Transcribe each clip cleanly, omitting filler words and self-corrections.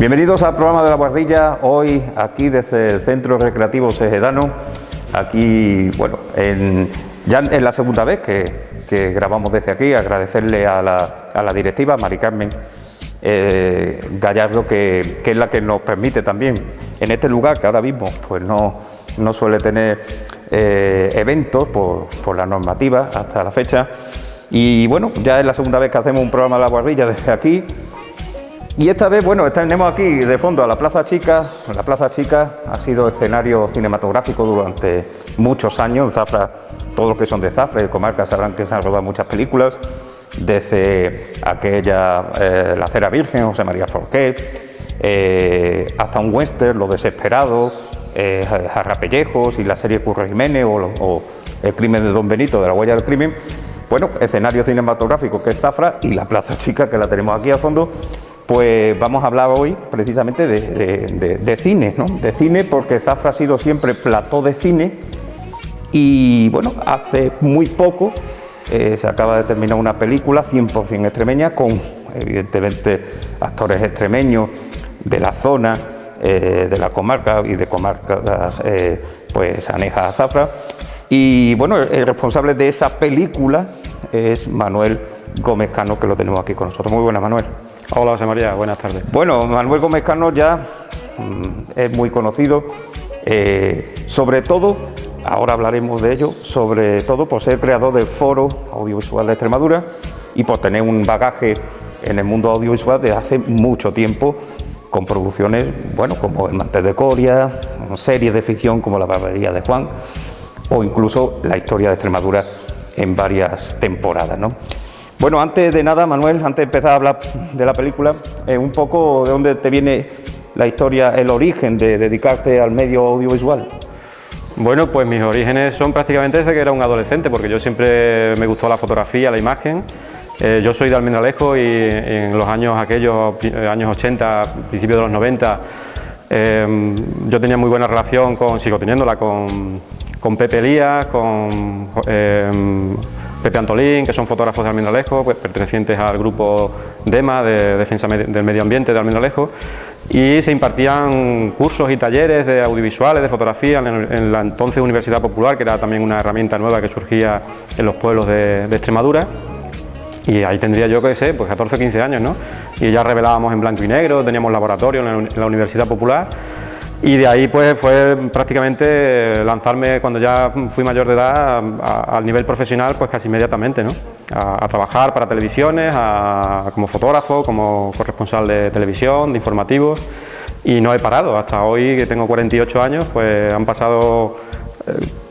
Bienvenidos al programa de La Guardilla, hoy aquí desde el Centro Recreativo Sejedano, aquí, bueno, ya en la segunda vez que grabamos desde aquí. Agradecerle a la directiva, Mari Carmen Gallardo, que es la que nos permite también en este lugar, que ahora mismo pues no suele tener eventos por la normativa hasta la fecha. Y bueno, ya es la segunda vez que hacemos un programa de La Guardilla desde aquí. Y esta vez, bueno, tenemos aquí de fondo a la Plaza Chica. La Plaza Chica ha sido escenario cinematográfico durante muchos años. Zafra, todos los que son de Zafra y de comarca sabrán que se han rodado muchas películas, desde aquella La Cera Virgen, José María Forqué, hasta un western, Los Desesperados, Jarrapellejos y la serie Curro Jiménez o El crimen de Don Benito, de La huella del crimen. Bueno, escenario cinematográfico que es Zafra, y la Plaza Chica, que la tenemos aquí a fondo. Pues vamos a hablar hoy precisamente de cine, ¿no? De cine, porque Zafra ha sido siempre plató de cine. Y bueno, hace muy poco se acaba de terminar una película 100% extremeña, con evidentemente actores extremeños de la zona, de la comarca y de comarcas pues anejas a Zafra. Y bueno, el responsable de esa película es Manuel Gómez Cano, que lo tenemos aquí con nosotros. Muy buenas, Manuel. Hola, José María, buenas tardes. Bueno, Manuel Gómez Cano ya es muy conocido, sobre todo, ahora hablaremos de ello, sobre todo por ser creador del Foro Audiovisual de Extremadura y por tener un bagaje en el mundo audiovisual desde hace mucho tiempo, con producciones, bueno, como El Mantel de Coria, series de ficción como La Barbería de Juan, o incluso La Historia de Extremadura en varias temporadas, ¿no? Bueno, antes de nada, Manuel, antes de empezar a hablar de la película, un poco de dónde te viene la historia, el origen de dedicarte al medio audiovisual. Bueno, pues mis orígenes son prácticamente desde que era un adolescente, porque yo siempre me gustó la fotografía, la imagen. Yo soy de Almendralejo y en los años aquellos, años 80, principios de los 90, yo tenía muy buena relación sigo teniéndola con Pepe Elías, con Pepe Antolín, que son fotógrafos de Almendralejo, pues, pertenecientes al grupo DEMA, de Defensa del Medio Ambiente de Almendralejo, y se impartían cursos y talleres de audiovisuales, de fotografía en la entonces Universidad Popular, que era también una herramienta nueva que surgía en los pueblos de Extremadura. Y ahí tendría yo, que sé, pues 14 o 15 años, ¿no? Y ya revelábamos en blanco y negro, teníamos laboratorio en la Universidad Popular. Y de ahí pues fue prácticamente lanzarme, cuando ya fui mayor de edad, al nivel profesional, pues casi inmediatamente, ¿no? A trabajar para televisiones, como fotógrafo, como corresponsal de televisión, de informativos, y no he parado. Hasta hoy, que tengo 48 años, pues han pasado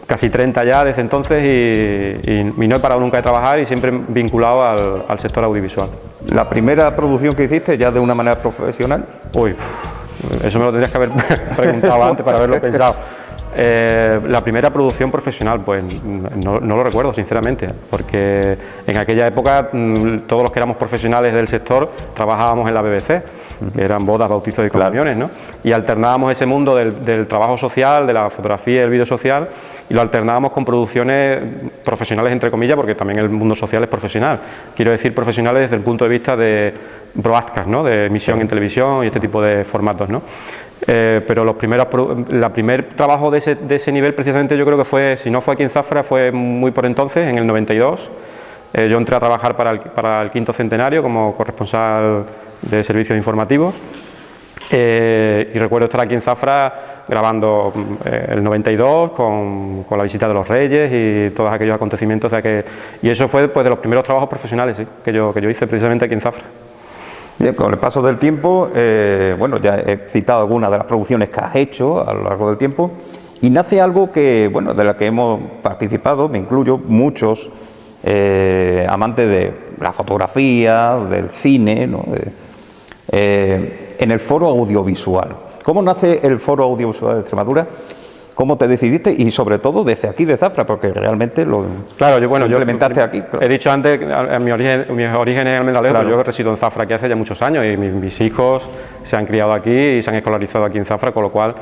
casi 30 ya desde entonces y no he parado nunca de trabajar, y siempre vinculado al sector audiovisual. ¿La primera producción que hiciste ya de una manera profesional? Uy, eso me lo tendrías que haber preguntado antes para haberlo pensado. La primera producción profesional, pues no lo recuerdo sinceramente, porque en aquella época todos los que éramos profesionales del sector trabajábamos en la BBC, que eran bodas, bautizos y comuniones, ¿no? Y alternábamos ese mundo del trabajo social, de la fotografía y el vídeo social, y lo alternábamos con producciones profesionales, entre comillas, porque también el mundo social es profesional. Quiero decir profesionales desde el punto de vista de broadcast, ¿no? De emisión en televisión y este tipo de formatos, ¿no? Pero el primer trabajo de ese nivel, precisamente, yo creo que fue, si no fue aquí en Zafra, fue muy por entonces, en el 92. Yo entré a trabajar para el quinto centenario como corresponsal de servicios informativos, y recuerdo estar aquí en Zafra grabando el 92 con la visita de los Reyes y todos aquellos acontecimientos y eso fue, pues, de los primeros trabajos profesionales, ¿sí?, que yo hice precisamente aquí en Zafra. Bien, con el paso del tiempo, bueno, ya he citado algunas de las producciones que has hecho a lo largo del tiempo, y nace algo que, bueno, de la que hemos participado, me incluyo, muchos amantes de la fotografía, del cine, ¿no? En el Foro Audiovisual. ¿Cómo nace el Foro Audiovisual de Extremadura? ¿Cómo te decidiste? Y sobre todo desde aquí de Zafra, porque realmente lo implementaste aquí. He dicho antes, mis orígenes en Almendralejo, claro. Pero yo resido en Zafra aquí hace ya muchos años, y mis hijos se han criado aquí y se han escolarizado aquí en Zafra, con lo cual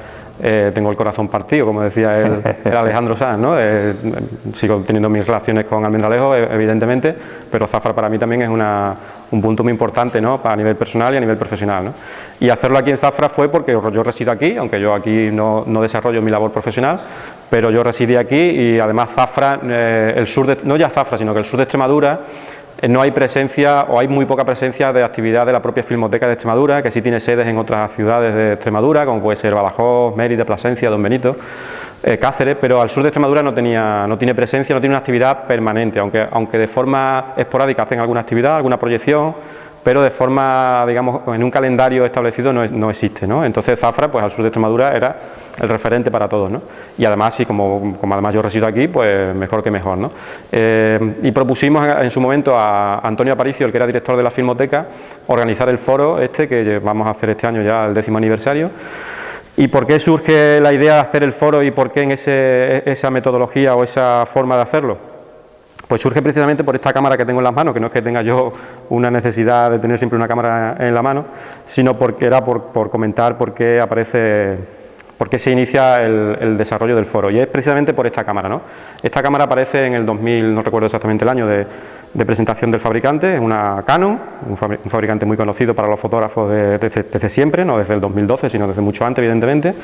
tengo el corazón partido, como decía el Alejandro Sanz, ¿no? Sigo teniendo mis relaciones con Almendralejo, evidentemente, pero Zafra para mí también es un punto muy importante, ¿no? A nivel personal y a nivel profesional, ¿no? Y hacerlo aquí en Zafra fue porque yo resido aquí, aunque yo aquí no desarrollo mi labor profesional, pero yo residí aquí y además Zafra, no ya Zafra, sino que el sur de Extremadura, no hay presencia o hay muy poca presencia de actividad de la propia Filmoteca de Extremadura, que sí tiene sedes en otras ciudades de Extremadura, como puede ser Badajoz, Mérida, Plasencia, Don Benito, Cáceres, pero al sur de Extremadura no tiene presencia, no tiene una actividad permanente, aunque de forma esporádica hacen alguna actividad, alguna proyección, pero de forma, digamos, en un calendario establecido no existe, ¿no? Entonces Zafra, pues al sur de Extremadura era el referente para todos, ¿no? Y además, sí, como además yo resido aquí, pues mejor que mejor, ¿no? Y propusimos en su momento a Antonio Aparicio, el que era director de la Filmoteca, organizar el foro que vamos a hacer este año ya el 10º aniversario. ¿Y por qué surge la idea de hacer el foro y por qué en esa metodología o esa forma de hacerlo? Pues surge precisamente por esta cámara que tengo en las manos, que no es que tenga yo una necesidad de tener siempre una cámara en la mano, sino porque era por comentar por qué se inicia el desarrollo del foro, y es precisamente por esta cámara, ¿no? Esta cámara aparece en el 2000, no recuerdo exactamente el año de presentación del fabricante, es una Canon, un fabricante muy conocido para los fotógrafos desde siempre, no desde el 2012, sino desde mucho antes, evidentemente.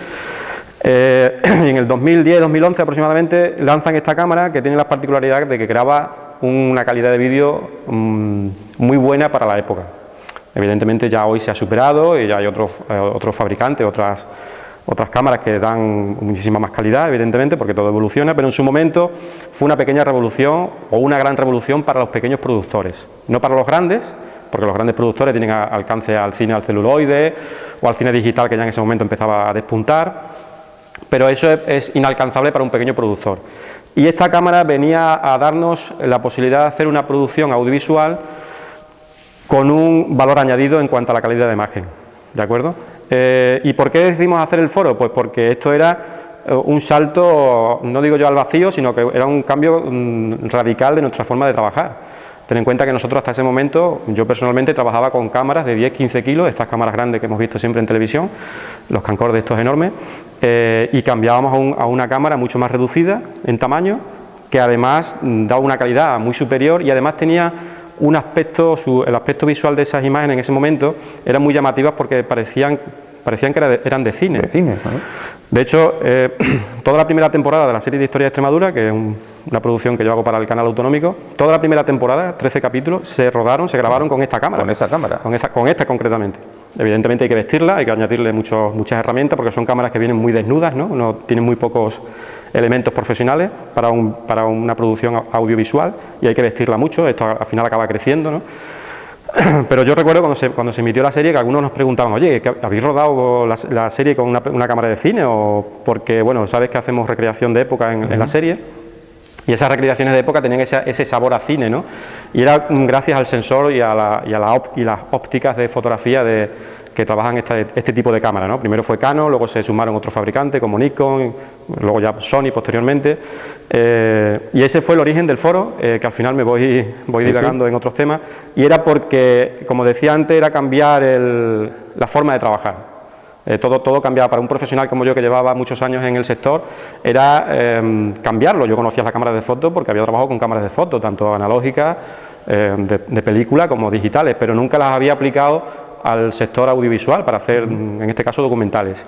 En el 2010-2011 aproximadamente lanzan esta cámara, que tiene la particularidad de que graba una calidad de vídeo muy buena para la época. Evidentemente ya hoy se ha superado y ya hay otros fabricantes, otras cámaras que dan muchísima más calidad, evidentemente, porque todo evoluciona, pero en su momento fue una pequeña revolución o una gran revolución para los pequeños productores, no para los grandes, porque los grandes productores tienen alcance al cine al celuloide o al cine digital, que ya en ese momento empezaba a despuntar, pero eso es inalcanzable para un pequeño productor. Y esta cámara venía a darnos la posibilidad de hacer una producción audiovisual con un valor añadido en cuanto a la calidad de imagen, ¿de acuerdo? ¿Y por qué decidimos hacer el foro? Pues porque esto era un salto, no digo yo al vacío, sino que era un cambio radical de nuestra forma de trabajar. Ten en cuenta que nosotros hasta ese momento, yo personalmente trabajaba con cámaras de 10-15 kilos, estas cámaras grandes que hemos visto siempre en televisión, los camcorders estos enormes, y cambiábamos a una cámara mucho más reducida en tamaño, que además daba una calidad muy superior y además tenía un aspecto, el aspecto visual de esas imágenes en ese momento eran muy llamativas porque parecían que eran de cine. ¿No? De hecho, toda la primera temporada de la serie de Historia de Extremadura, que es una producción que yo hago para el canal autonómico, toda la primera temporada, 13 capítulos, se grabaron con esta cámara. ¿Con esa cámara? Con esta concretamente. Evidentemente hay que vestirla, hay que añadirle muchas herramientas, porque son cámaras que vienen muy desnudas, ¿no? Tienen muy pocos elementos profesionales para una producción audiovisual, y hay que vestirla mucho, esto al final acaba creciendo, ¿no? Pero yo recuerdo cuando se emitió la serie que algunos nos preguntaban, oye, ¿habéis rodado la serie con una cámara de cine? O porque, bueno, sabes que hacemos recreación de época en la serie, y esas recreaciones de época tenían ese sabor a cine, ¿no? Y era gracias al sensor y a las ópticas de fotografía que trabajan este tipo de cámara, ¿no? Primero fue Canon, luego se sumaron otros fabricantes como Nikon, luego ya Sony posteriormente, y ese fue el origen del foro, que al final me voy divagando en otros temas, y era porque, como decía antes, era cambiar la forma de trabajar. Todo cambiaba. Para un profesional como yo, que llevaba muchos años en el sector, era cambiarlo. Yo conocía las cámaras de foto porque había trabajado con cámaras de foto, tanto analógicas, de película, como digitales, pero nunca las había aplicado al sector audiovisual para hacer, en este caso, documentales.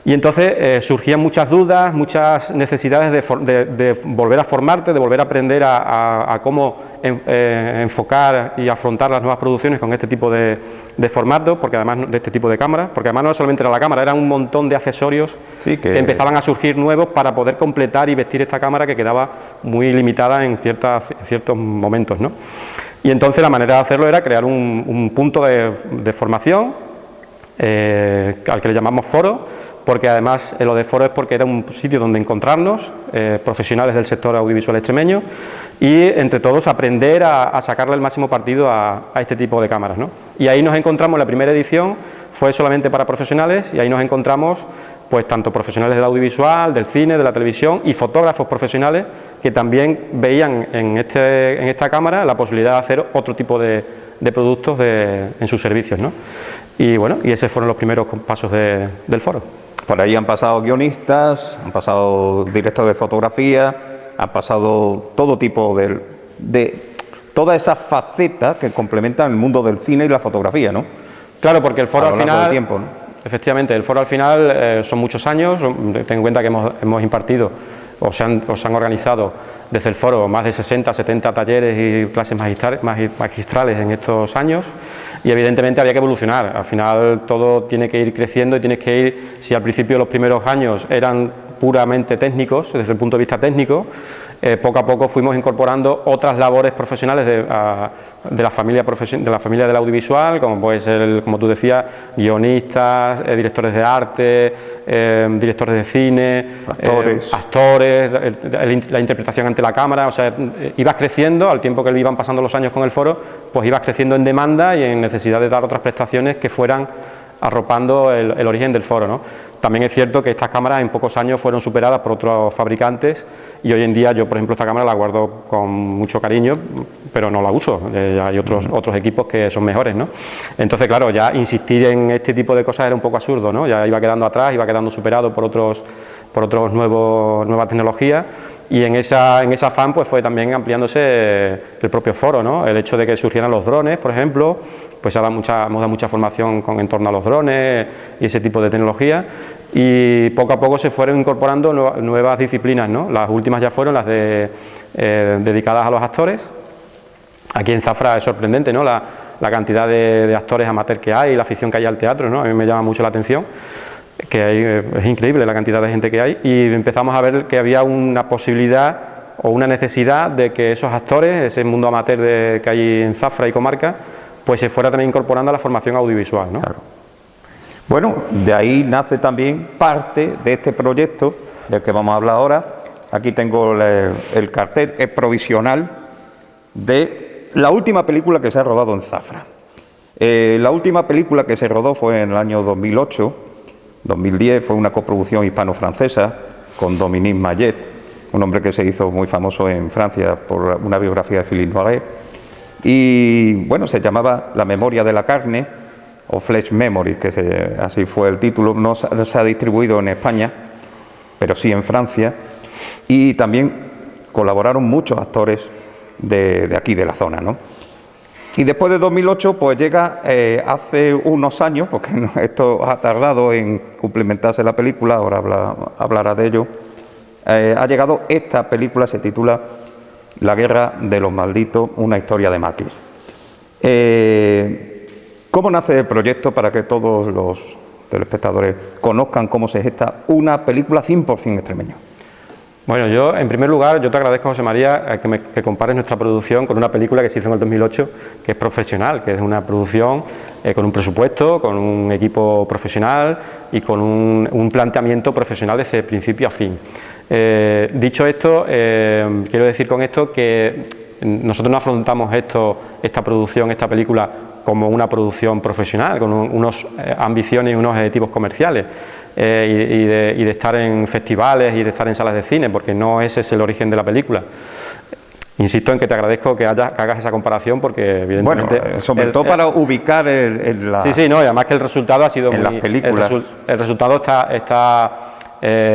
Y entonces surgían muchas dudas, muchas necesidades de volver a formarte, de volver a aprender a cómo enfocar y afrontar las nuevas producciones con este tipo de formatos, porque además de este tipo de cámaras, porque además no solamente era la cámara, eran un montón de accesorios que empezaban a surgir nuevos para poder completar y vestir esta cámara, que quedaba muy limitada en ciertos momentos, ¿no? Y entonces la manera de hacerlo era crear un punto de formación al que le llamamos foro, porque además lo de foro es porque era un sitio donde encontrarnos, profesionales del sector audiovisual extremeño, y entre todos aprender a sacarle el máximo partido a este tipo de cámaras, ¿no? Y ahí nos encontramos, la primera edición fue solamente para profesionales, y ahí nos encontramos pues tanto profesionales del audiovisual, del cine, de la televisión, y fotógrafos profesionales que también veían en esta cámara la posibilidad de hacer otro tipo de de productos en sus servicios, ¿no? Y bueno, y esos fueron los primeros pasos del foro. Por ahí han pasado guionistas, han pasado directores de fotografía, han pasado todo tipo de todas esas facetas que complementan el mundo del cine y la fotografía, ¿no? Claro, porque el foro al final, tiempo, ¿no? Efectivamente, el foro al final son muchos años. Ten en cuenta que hemos impartido o se han organizado desde el foro más de 60, 70 talleres y clases magistrales en estos años, y evidentemente había que evolucionar. Al final todo tiene que ir creciendo y tienes que ir, si al principio los primeros años eran puramente técnicos, desde el punto de vista técnico, poco a poco fuimos incorporando otras labores profesionales de la familia del audiovisual, como puede ser, como tú decías, guionistas, directores de arte, directores de cine, actores, la interpretación ante la cámara. O sea, ibas creciendo al tiempo que iban pasando los años con el foro, pues ibas creciendo en demanda y en necesidad de dar otras prestaciones que fueran arropando el origen del foro, ¿no? También es cierto que estas cámaras en pocos años fueron superadas por otros fabricantes, y hoy en día yo, por ejemplo, esta cámara la guardo con mucho cariño, pero no la uso. Hay otros equipos que son mejores, ¿no? Entonces, claro, ya insistir en este tipo de cosas era un poco absurdo, ¿no? Ya iba quedando atrás, iba quedando superado por nuevas tecnologías. Y en ese afán pues fue también ampliándose el propio foro, ¿no? El hecho de que surgieran los drones, por ejemplo, pues hemos dado mucha formación en torno a los drones y ese tipo de tecnología, y poco a poco se fueron incorporando nuevas disciplinas, ¿no? Las últimas ya fueron las dedicadas a los actores. Aquí en Zafra es sorprendente, ¿no? La cantidad de actores amateur que hay y la afición que hay al teatro, ¿no? A mí me llama mucho la atención, es increíble la cantidad de gente que hay, y empezamos a ver que había una posibilidad o una necesidad de que esos actores, ese mundo amateur que hay en Zafra y comarca, pues se fuera también incorporando a la formación audiovisual, ¿no? Claro. Bueno, de ahí nace también parte de este proyecto del que vamos a hablar ahora. Aquí tengo el cartel provisional de la última película que se ha rodado en Zafra. La última película que se rodó fue en el año 2008-2010, fue una coproducción hispano-francesa con Dominique Mayet, un hombre que se hizo muy famoso en Francia por una biografía de Philippe Noiret, y bueno, se llamaba La memoria de la carne, o Flesh Memory, así fue el título. No se ha distribuido en España, pero sí en Francia, y también colaboraron muchos actores de aquí, de la zona, ¿no? Y después de 2008, pues llega hace unos años, porque esto ha tardado en cumplimentarse la película, ahora hablará de ello, ha llegado esta película, se titula La guerra de los malditos, una historia de maquis. ¿Cómo nace el proyecto? Para que todos los telespectadores conozcan cómo se gesta una película 100% extremeña. Bueno, yo en primer lugar, yo te agradezco, José María, que compares nuestra producción con una película que se hizo en el 2008, que es profesional, que es una producción con un presupuesto, con un equipo profesional y con un planteamiento profesional desde principio a fin. Dicho esto, quiero decir con esto que nosotros no afrontamos esta producción, esta película, como una producción profesional, con unas ambiciones y unos objetivos comerciales, y de estar en festivales y de estar en salas de cine, porque no ese es el origen de la película. Insisto en que te agradezco que hagas esa comparación, porque evidentemente... Bueno, sobre todo para ubicar en la... Sí, no, y además que el resultado ha sido en las películas. El resultado está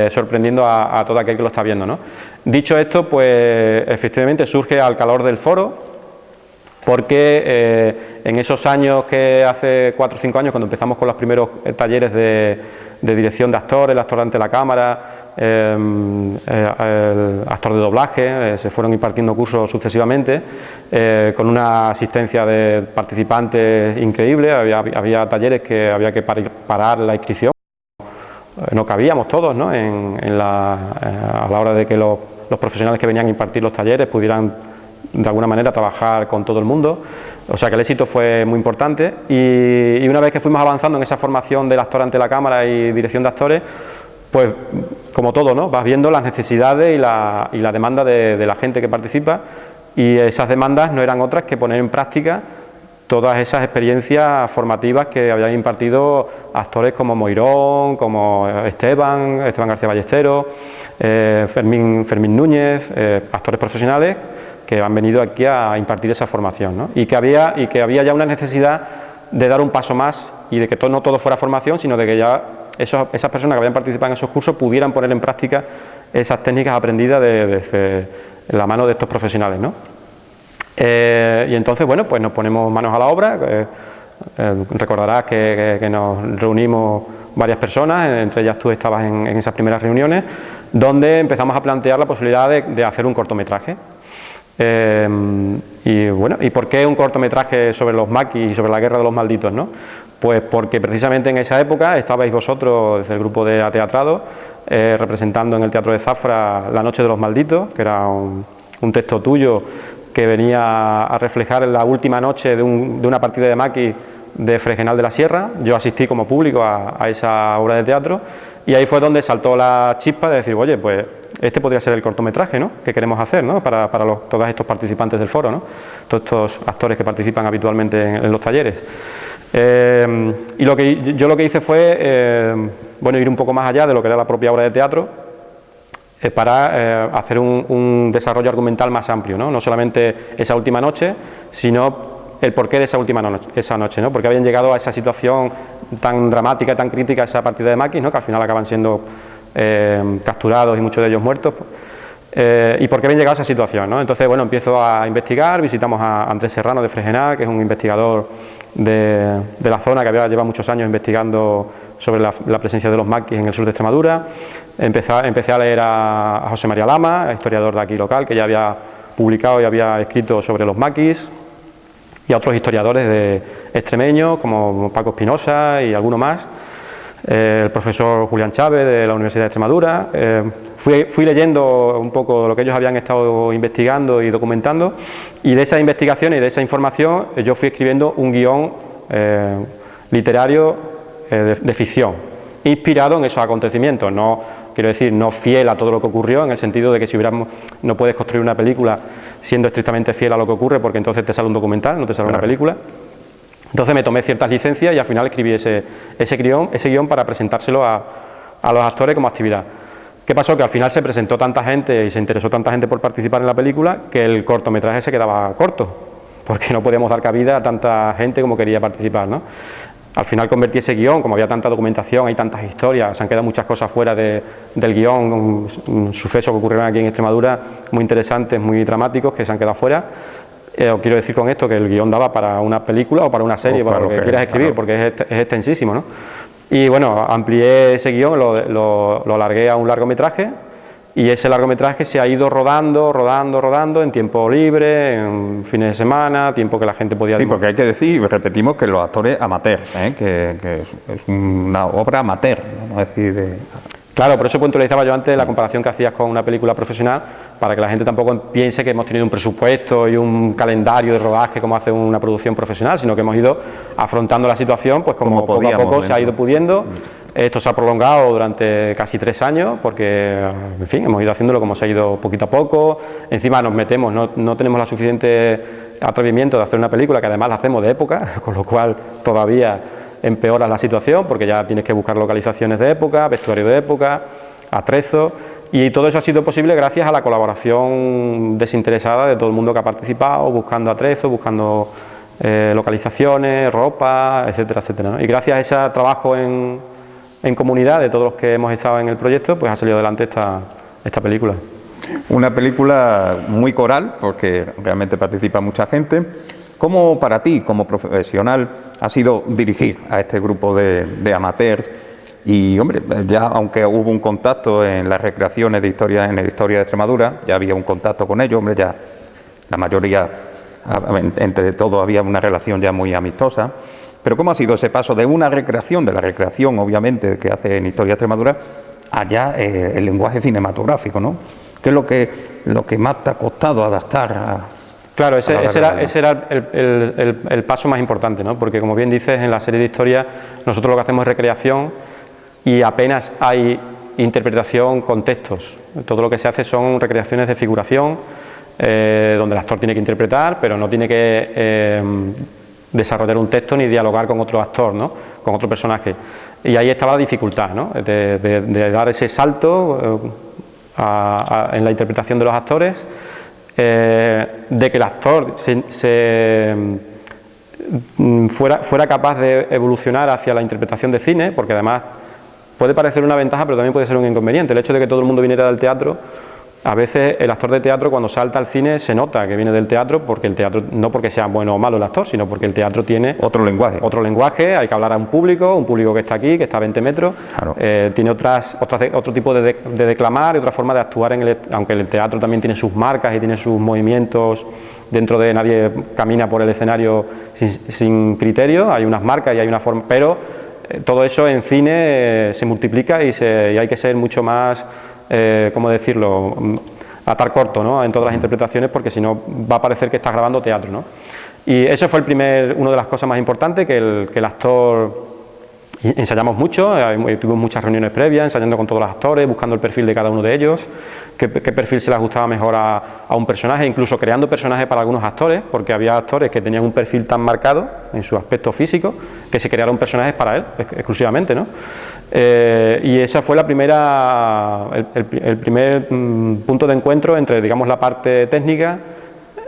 sorprendiendo a todo aquel que lo está viendo, ¿no? Dicho esto, pues efectivamente surge al calor del foro, porque en esos años, que hace 4 o 5 años, cuando empezamos con los primeros talleres de dirección de actores, el actor ante la cámara, el actor de doblaje, se fueron impartiendo cursos sucesivamente, con una asistencia de participantes increíble. Había talleres que había que parar la inscripción, no cabíamos todos, ¿no? A la hora de que los profesionales que venían a impartir los talleres pudieran de alguna manera trabajar con todo el mundo. O sea que el éxito fue muy importante, y una vez que fuimos avanzando en esa formación del actor ante la cámara y dirección de actores, pues como todo, ¿no? Vas viendo las necesidades y la demanda de la gente que participa, y esas demandas no eran otras que poner en práctica todas esas experiencias formativas que habían impartido actores como Moirón, como Esteban García Ballesteros, Fermín Núñez, actores profesionales que han venido aquí a impartir esa formación, ¿no? Y que había ya una necesidad de dar un paso más y de que no todo fuera formación, sino de que ya esas personas que habían participado en esos cursos pudieran poner en práctica esas técnicas aprendidas de la mano de estos profesionales, ¿no? Y entonces, bueno, pues nos ponemos manos a la obra. Recordarás que nos reunimos varias personas, entre ellas tú estabas en esas primeras reuniones, donde empezamos a plantear la posibilidad de hacer un cortometraje. Y bueno, ¿y por qué un cortometraje sobre los maquis y sobre la guerra de los malditos, no? Pues porque precisamente en esa época estabais vosotros, desde el grupo de Ateatrado, representando en el Teatro de Zafra La Noche de los Malditos, que era un texto tuyo que venía a reflejar la última noche de una partida de maquis de Fregenal de la Sierra. Yo asistí como público a esa obra de teatro y ahí fue donde saltó la chispa de decir, oye, pues este podría ser el cortometraje, ¿no?, que queremos hacer, ¿no?, para todos estos participantes del foro, ¿no?, todos estos actores que participan habitualmente en los talleres. Y yo lo que hice fue bueno, ir un poco más allá de lo que era la propia obra de teatro, para hacer un desarrollo argumental más amplio, ¿no? No solamente esa última noche, sino el porqué de esa noche, ¿no? Porque habían llegado a esa situación tan dramática, tan crítica, esa partida de maquis, ¿no?, que al final acaban siendo capturados y muchos de ellos muertos, y por qué habían llegado a esa situación, ¿no? Entonces, bueno, empiezo a investigar, visitamos a Andrés Serrano de Fregenal, que es un investigador de la zona que lleva muchos años investigando sobre la presencia de los maquis en el sur de Extremadura. Empecé a leer a José María Lama, historiador de aquí local, que ya había publicado y había escrito sobre los maquis, y a otros historiadores extremeños como Paco Espinosa y alguno más, el profesor Julián Chávez de la Universidad de Extremadura. Fui leyendo un poco lo que ellos habían estado investigando y documentando, y de esas investigaciones y de esa información yo fui escribiendo un guión literario de ficción, inspirado en esos acontecimientos. No quiero decir, no fiel a todo lo que ocurrió, en el sentido de que no puedes construir una película siendo estrictamente fiel a lo que ocurre, porque entonces te sale un documental, no te sale una película. Entonces me tomé ciertas licencias y al final escribí ese guión para presentárselo a los actores como actividad. ¿Qué pasó? Que al final se presentó tanta gente y se interesó tanta gente por participar en la película que el cortometraje se quedaba corto, porque no podíamos dar cabida a tanta gente como quería participar, ¿no? Al final convertí ese guión, como había tanta documentación, hay tantas historias, se han quedado muchas cosas fuera del guión, sucesos que ocurrieron aquí en Extremadura muy interesantes, muy dramáticos, que se han quedado fuera. Quiero decir con esto que el guión daba para una película o para una serie, para lo que quieras escribir, porque es extensísimo, ¿no? Y bueno, amplié ese guión, lo alargué a un largometraje, y ese largometraje se ha ido rodando en tiempo libre, en fines de semana, tiempo que la gente podía... Sí, porque hay que decir, repetimos, que los actores amateurs, que es una obra amateur, ¿no? Es decir, Claro, por eso puntualizaba yo antes la comparación que hacías con una película profesional, para que la gente tampoco piense que hemos tenido un presupuesto y un calendario de rodaje como hace una producción profesional, sino que hemos ido afrontando la situación pues como poco a poco se ha ido pudiendo. Esto se ha prolongado durante casi 3 años, porque, en fin, hemos ido haciéndolo como se ha ido poquito a poco. Encima nos metemos, no tenemos la suficiente atrevimiento de hacer una película, que además la hacemos de época, con lo cual todavía empeora la situación, porque ya tienes que buscar localizaciones de época, vestuario de época, atrezo, y todo eso ha sido posible gracias a la colaboración desinteresada de todo el mundo que ha participado, buscando atrezo, buscando localizaciones, ropa, etcétera, etcétera, ¿no? Y gracias a ese trabajo en comunidad de todos los que hemos estado en el proyecto, pues ha salido adelante esta película. Una película muy coral, porque realmente participa mucha gente. ¿Cómo para ti, como profesional, ha sido dirigir a este grupo de amateurs? Y, hombre, ya aunque hubo un contacto en las recreaciones de historia, en la historia de Extremadura, ya había un contacto con ellos, hombre, ya la mayoría, entre todos había una relación ya muy amistosa. Pero ¿cómo ha sido ese paso de una recreación, de la recreación, obviamente, que hace en Historia de Extremadura, allá el lenguaje cinematográfico, ¿no? ¿Qué es lo que más te ha costado adaptar a...? Claro, ese era el paso más importante, ¿no? Porque, como bien dices, en la serie de historia nosotros lo que hacemos es recreación y apenas hay interpretación con textos. Todo lo que se hace son recreaciones de figuración, donde el actor tiene que interpretar, pero no tiene que desarrollar un texto ni dialogar con otro actor, ¿no? Con otro personaje. Y ahí estaba la dificultad, ¿no? De dar ese salto en la interpretación de los actores. de que el actor fuera capaz de evolucionar hacia la interpretación de cine, porque además puede parecer una ventaja, pero también puede ser un inconveniente. El hecho de que todo el mundo viniera del teatro, a veces el actor de teatro cuando salta al cine se nota que viene del teatro, porque el teatro, no porque sea bueno o malo el actor, sino porque el teatro tiene otro lenguaje, hay que hablar a un público que está aquí, que está a 20 metros, claro. Tiene otro tipo de declamar y otra forma de actuar, aunque el teatro también tiene sus marcas y tiene sus movimientos, dentro de nadie camina por el escenario sin criterio, hay unas marcas y hay una forma, pero todo eso en cine se multiplica y hay que ser mucho más, ¿cómo decirlo?, atar corto, ¿no?, en todas las interpretaciones, porque si no va a parecer que estás grabando teatro, ¿no? Y eso fue una de las cosas más importantes, que el actor, ensayamos mucho, tuvimos muchas reuniones previas, ensayando con todos los actores, buscando el perfil de cada uno de ellos, qué perfil se le ajustaba mejor a un personaje, incluso creando personajes para algunos actores, porque había actores que tenían un perfil tan marcado en su aspecto físico, que se crearon personajes para él, exclusivamente, ¿no? Y esa fue el primer punto de encuentro entre, digamos, la parte técnica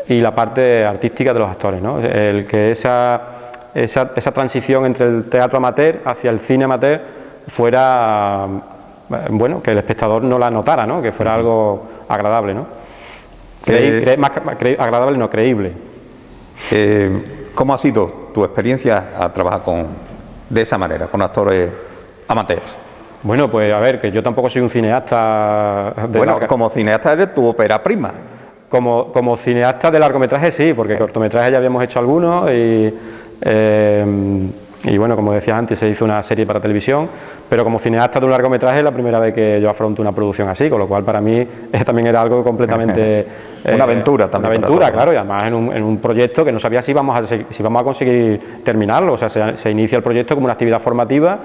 y la parte artística de los actores, ¿no? El que esa transición entre el teatro amateur hacia el cine amateur fuera, bueno, que el espectador no la notara, ¿no?, que fuera algo agradable, ¿no? Agradable, no creíble. ¿Cómo ha sido tu experiencia a trabajar de esa manera, con actores amateurs? Bueno, pues a ver, que yo tampoco soy un cineasta como cineasta eres tu ópera prima. Como cineasta de largometraje sí, porque cortometraje ya habíamos hecho algunos y bueno, como decías antes, se hizo una serie para televisión, pero como cineasta de un largometraje es la primera vez que yo afronto una producción así, con lo cual para mí también era algo completamente... una aventura también. Una aventura, claro, y además en un proyecto que no sabía si vamos a conseguir terminarlo, o sea, se inicia el proyecto como una actividad formativa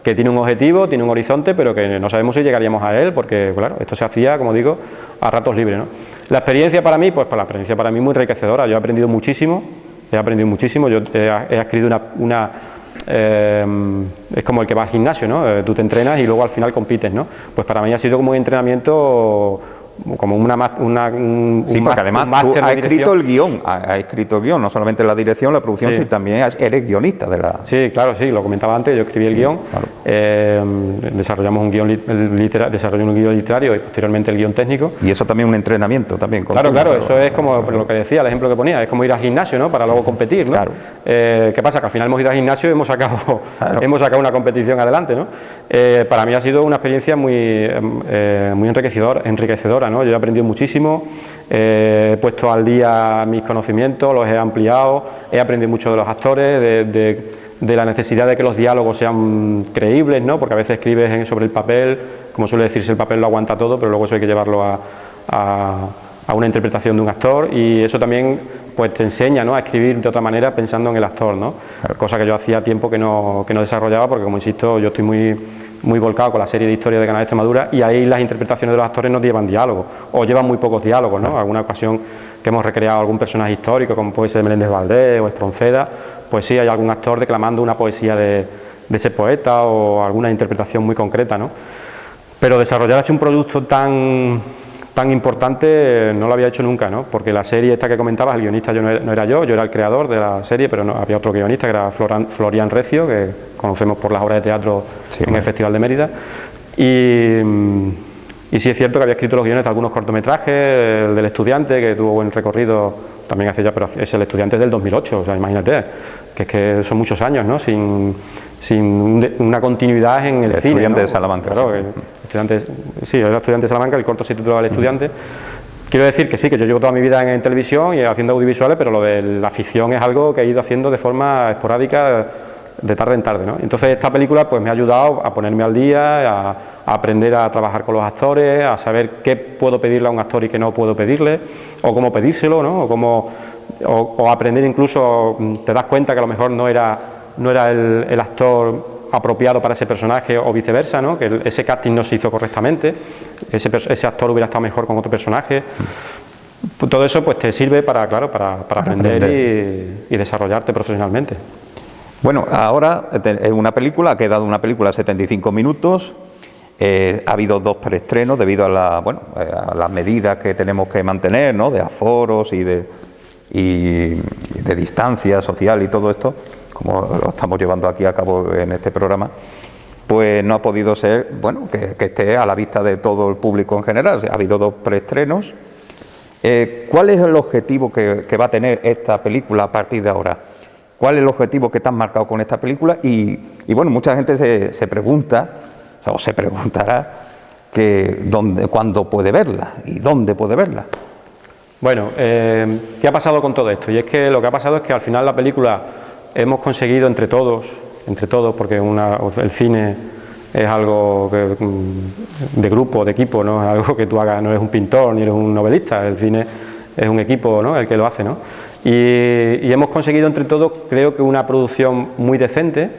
que tiene un objetivo, tiene un horizonte, pero que no sabemos si llegaríamos a él, porque claro, esto se hacía, como digo, a ratos libres, ¿no? La experiencia para mí, la experiencia para mí muy enriquecedora. Yo he aprendido muchísimo, yo he escrito es como el que va al gimnasio, ¿no? Tú te entrenas y luego al final compites, ¿no? Pues para mí ha sido como un entrenamiento, como un porque además tú has escrito el guión, no solamente la dirección, la producción, sino también eres guionista de la... Sí, claro, sí, lo comentaba antes, yo escribí el guión, claro. Desarrollamos un guión literario y posteriormente el guión técnico. Y eso también es un entrenamiento también. Claro, eso es como lo que decía, el ejemplo que ponía, es como ir al gimnasio, ¿no?, para luego competir, ¿no? Claro. ¿Qué pasa? Que al final hemos ido al gimnasio y hemos sacado una competición adelante, ¿no? Para mí ha sido una experiencia muy enriquecedora, ¿no? Yo he aprendido muchísimo, he puesto al día mis conocimientos, los he ampliado, he aprendido mucho de los actores, de la necesidad de que los diálogos sean creíbles, ¿no?, porque a veces escribes sobre el papel, como suele decirse, el papel lo aguanta todo, pero luego eso hay que llevarlo a una interpretación de un actor, y eso también pues te enseña, ¿no?, a escribir de otra manera pensando en el actor, ¿no? Claro. Cosa que yo hacía tiempo que no desarrollaba, porque como insisto, yo estoy muy volcado con la serie de historia de Canal Extremadura, y ahí las interpretaciones de los actores no llevan diálogos, o llevan muy pocos diálogos, ¿no? Alguna ocasión que hemos recreado algún personaje histórico, como puede ser Meléndez Valdés o Espronceda, pues sí, hay algún actor declamando una poesía de ese poeta o alguna interpretación muy concreta, ¿no? Pero desarrollar así un producto tan importante no lo había hecho nunca, ¿no? Porque la serie esta que comentabas, el guionista no era yo era el creador de la serie, pero no, había otro guionista que era Florian Recio, que conocemos por las obras de teatro en el Festival de Mérida, y sí es cierto que había escrito los guiones de algunos cortometrajes, el del Estudiante, que tuvo buen recorrido, también hace ya, pero es el Estudiante del 2008, o sea, imagínate, que es que son muchos años, ¿no?, sin una continuidad en el cine, Estudiante, ¿no? de Salamanca. Claro, era Estudiante de Salamanca, el corto se titulaba El Estudiante. Quiero decir que sí, que yo llevo toda mi vida en televisión y haciendo audiovisuales, pero lo de la ficción es algo que he ido haciendo de forma esporádica, de tarde en tarde, ¿no? Entonces esta película pues me ha ayudado a ponerme al día, a aprender a trabajar con los actores, a saber qué puedo pedirle a un actor y qué no puedo pedirle, o cómo pedírselo, ¿no? O aprender, incluso te das cuenta que a lo mejor no era el actor apropiado para ese personaje o viceversa, ¿no?, que ese casting no se hizo correctamente, ese actor hubiera estado mejor con otro personaje. Todo eso pues te sirve para aprender y desarrollarte profesionalmente. Bueno, ahora es una película, ha quedado una película de 75 minutos Ha habido 2 preestrenos debido a las medidas que tenemos que mantener, ¿no?, de aforos y de distancia social y todo esto, como lo estamos llevando aquí a cabo en este programa. Pues no ha podido ser, que esté a la vista de todo el público en general. Ha habido 2 preestrenos. ¿Cuál es el objetivo que va a tener esta película a partir de ahora? ¿Cuál es el objetivo que te has marcado con esta película? Y mucha gente se pregunta, o se preguntará, cuándo puede verla y dónde puede verla. Bueno, ¿qué ha pasado con todo esto? Y es que lo que ha pasado es que al final la película hemos conseguido entre todos, porque el cine es algo de grupo, de equipo, no es algo que tú hagas, no eres un pintor ni eres un novelista, el cine es un equipo, ¿no?, el que lo hace, ¿no? Y hemos conseguido entre todos, creo que una producción muy decente,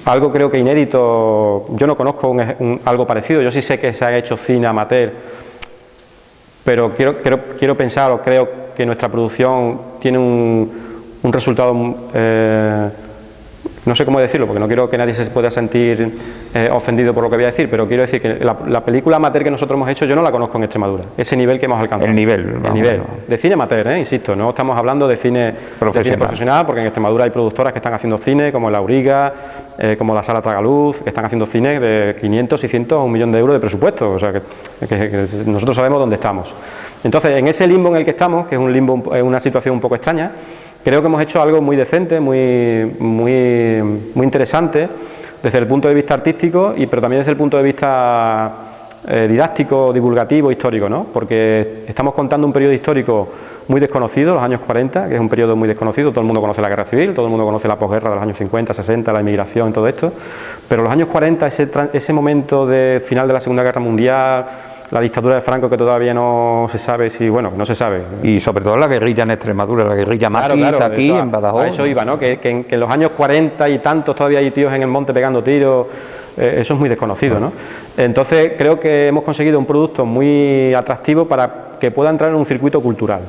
algo creo que inédito. Yo no conozco algo parecido. Yo sí sé que se ha hecho cine amateur, pero quiero pensar, o creo que nuestra producción tiene un resultado, no sé cómo decirlo, porque no quiero que nadie se pueda sentir ofendido por lo que voy a decir, pero quiero decir que la película amateur que nosotros hemos hecho, yo no la conozco en Extremadura, ese nivel que hemos alcanzado. El nivel de cine amateur, insisto, no estamos hablando de cine profesional, porque en Extremadura hay productoras que están haciendo cine, como La Auriga, como la Sala Tragaluz, que están haciendo cine de 500, 600 o 1 millón de euros de presupuesto, o sea que nosotros sabemos dónde estamos. Entonces, en ese limbo en el que estamos, que es un limbo, una situación un poco extraña, creo que hemos hecho algo muy decente, muy interesante desde el punto de vista artístico, pero también desde el punto de vista didáctico, divulgativo, histórico, ¿no? Porque estamos contando un periodo histórico muy desconocido, los años 40, que es un periodo muy desconocido. Todo el mundo conoce la guerra civil, todo el mundo conoce la posguerra de los años 50, 60, la inmigración, todo esto, pero los años 40, ese momento de final de la Segunda Guerra Mundial, la dictadura de Franco, que todavía no se sabe no se sabe. Y sobre todo la guerrilla en Extremadura, la guerrilla maquis aquí en Badajoz. A eso iba, ¿no? Que en los años 40 y tantos todavía hay tíos en el monte pegando tiros, eso es muy desconocido, ¿no? Entonces creo que hemos conseguido un producto muy atractivo para que pueda entrar en un circuito cultural.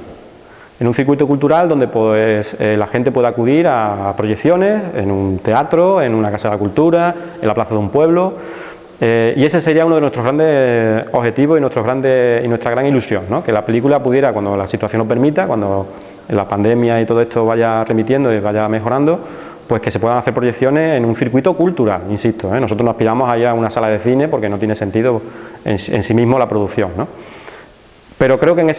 En un circuito cultural donde pues, la gente pueda acudir a proyecciones, en un teatro, en una casa de la cultura, en la plaza de un pueblo. Y ese sería uno de nuestros grandes objetivos y nuestra gran ilusión, ¿no? Que la película pudiera, cuando la situación lo permita, cuando la pandemia y todo esto vaya remitiendo y vaya mejorando, pues que se puedan hacer proyecciones en un circuito cultural, insisto, ¿eh? Nosotros no aspiramos a ir a una sala de cine porque no tiene sentido en sí mismo la producción, ¿no? Pero creo que en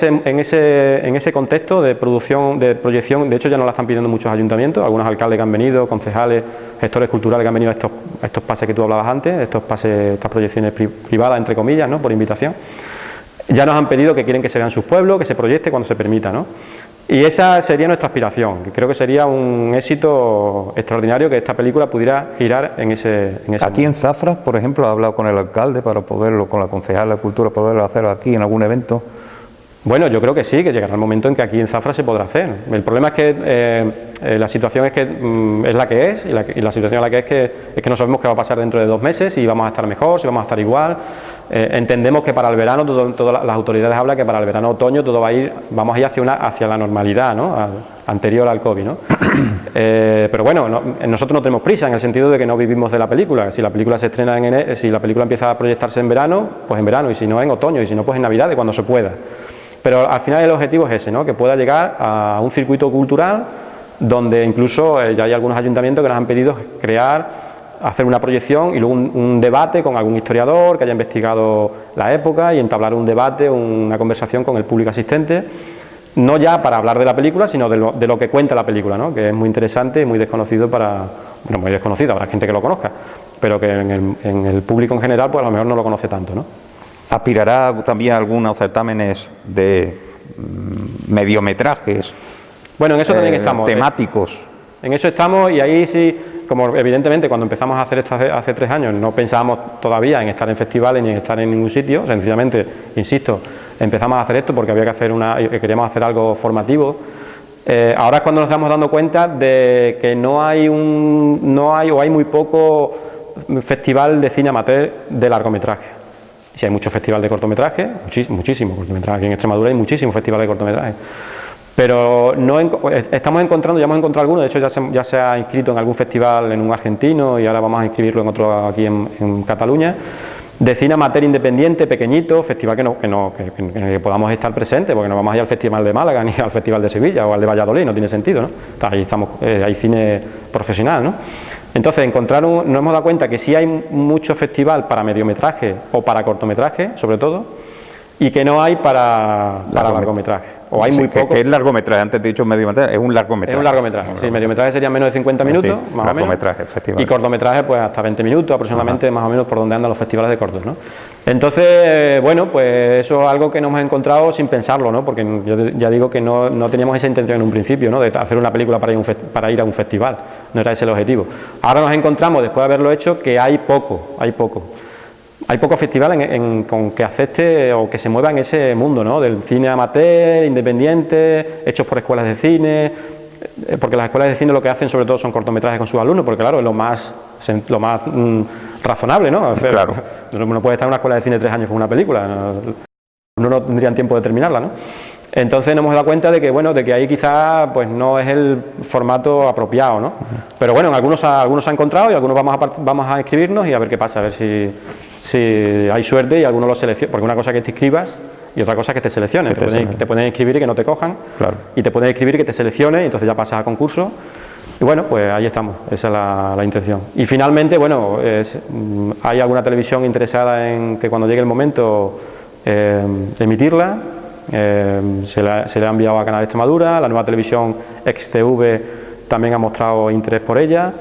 ese contexto de producción, de proyección, de hecho ya nos la están pidiendo muchos ayuntamientos, algunos alcaldes que han venido, concejales, gestores culturales que han venido a estos pases que tú hablabas antes, estas proyecciones privadas, entre comillas, ¿no?, por invitación. Ya nos han pedido que quieren que se vea en sus pueblos, que se proyecte cuando se permita, ¿no? Y esa sería nuestra aspiración, que creo que sería un éxito extraordinario que esta película pudiera girar en ese Aquí en Zafra, por ejemplo, ha hablado con el alcalde para poderlo, con la concejal de Cultura, poderlo hacer aquí en algún evento. Bueno, yo creo que sí, que llegará el momento en que aquí en Zafra se podrá hacer. El problema es que la situación es que es la que es, y la situación es que no sabemos qué va a pasar dentro de 2 meses, si vamos a estar mejor, si vamos a estar igual. Entendemos que para el verano, todas las autoridades hablan que para el verano-otoño todo vamos a ir hacia la normalidad, ¿no?, anterior al COVID, ¿no? Pero bueno, nosotros no tenemos prisa en el sentido de que no vivimos de la película. Si la película se estrena si la película empieza a proyectarse en verano, pues en verano, y si no en otoño, y si no pues en Navidad, cuando se pueda. Pero al final el objetivo es ese, ¿no?, que pueda llegar a un circuito cultural donde incluso ya hay algunos ayuntamientos que nos han pedido hacer una proyección y luego un debate con algún historiador que haya investigado la época y entablar un debate, una conversación con el público asistente, no ya para hablar de la película, sino de lo que cuenta la película, ¿no?, que es muy interesante y muy desconocido muy desconocido, habrá gente que lo conozca, pero que en el público en general pues a lo mejor no lo conoce tanto, ¿no? ¿Aspirará también a algunos certámenes de mediometrajes? Bueno, en eso también estamos. Temáticos. En eso estamos, y ahí sí, como evidentemente cuando empezamos a hacer esto hace 3 años no pensábamos todavía en estar en festivales ni en estar en ningún sitio, sencillamente, insisto, empezamos a hacer esto porque había que hacer queríamos hacer algo formativo. Ahora es cuando nos estamos dando cuenta de que hay muy poco festival de cine amateur de largometraje. Sí, hay mucho festival de cortometraje, muchísimo cortometraje. Aquí en Extremadura hay muchísimos festivales de cortometraje. Pero no estamos encontrando, ya hemos encontrado algunos, de hecho ya se ha inscrito en algún festival en un argentino y ahora vamos a inscribirlo en otro aquí en Cataluña, de cine amateur independiente, pequeñito, festival en el que podamos estar presentes, porque no vamos a ir al Festival de Málaga ni al Festival de Sevilla o al de Valladolid, no tiene sentido, ¿no? Ahí estamos, hay cine profesional, ¿no? Entonces, nos hemos dado cuenta que sí hay mucho festival para mediometraje o para cortometraje, sobre todo, y que no hay para largometraje. O hay muy poco. Que es largometraje, antes he dicho mediometraje, es un largometraje. Es un largometraje, sí, mediometraje sería menos de 50 minutos, sí, más o menos. Largometraje, efectivamente. Y cortometraje, pues hasta 20 minutos aproximadamente, más o menos por donde andan los festivales de cortos, ¿no? Entonces, bueno, pues eso es algo que nos hemos encontrado sin pensarlo, ¿no? Porque yo ya digo que no teníamos esa intención en un principio, ¿no? De hacer una película para ir a un festival, no era ese el objetivo. Ahora nos encontramos, después de haberlo hecho, que hay poco. Hay pocos festivales con que acepte o que se mueva en ese mundo, ¿no? Del cine amateur, independiente, hechos por escuelas de cine, porque las escuelas de cine lo que hacen sobre todo son cortometrajes con sus alumnos, porque claro, es lo más razonable, ¿no? Claro. No puede estar en una escuela de cine 3 años con una película, no tendrían tiempo de terminarla, ¿no? Entonces nos hemos dado cuenta de que, bueno, de que ahí quizás pues no es el formato apropiado, ¿no? Pero bueno, en algunos se ha encontrado y algunos vamos a inscribirnos y a ver qué pasa, a ver si hay suerte y algunos lo seleccionan, porque una cosa es que te inscribas y otra cosa es que te seleccionen. Te pueden inscribir y que no te cojan, claro. Y te pueden inscribir y que te seleccionen y entonces ya pasas a concurso. Y bueno, pues ahí estamos, esa es la intención. Y finalmente, bueno, hay alguna televisión interesada en que cuando llegue el momento emitirla. Se le ha enviado a Canal Extremadura, la nueva televisión XTV también ha mostrado interés por ella,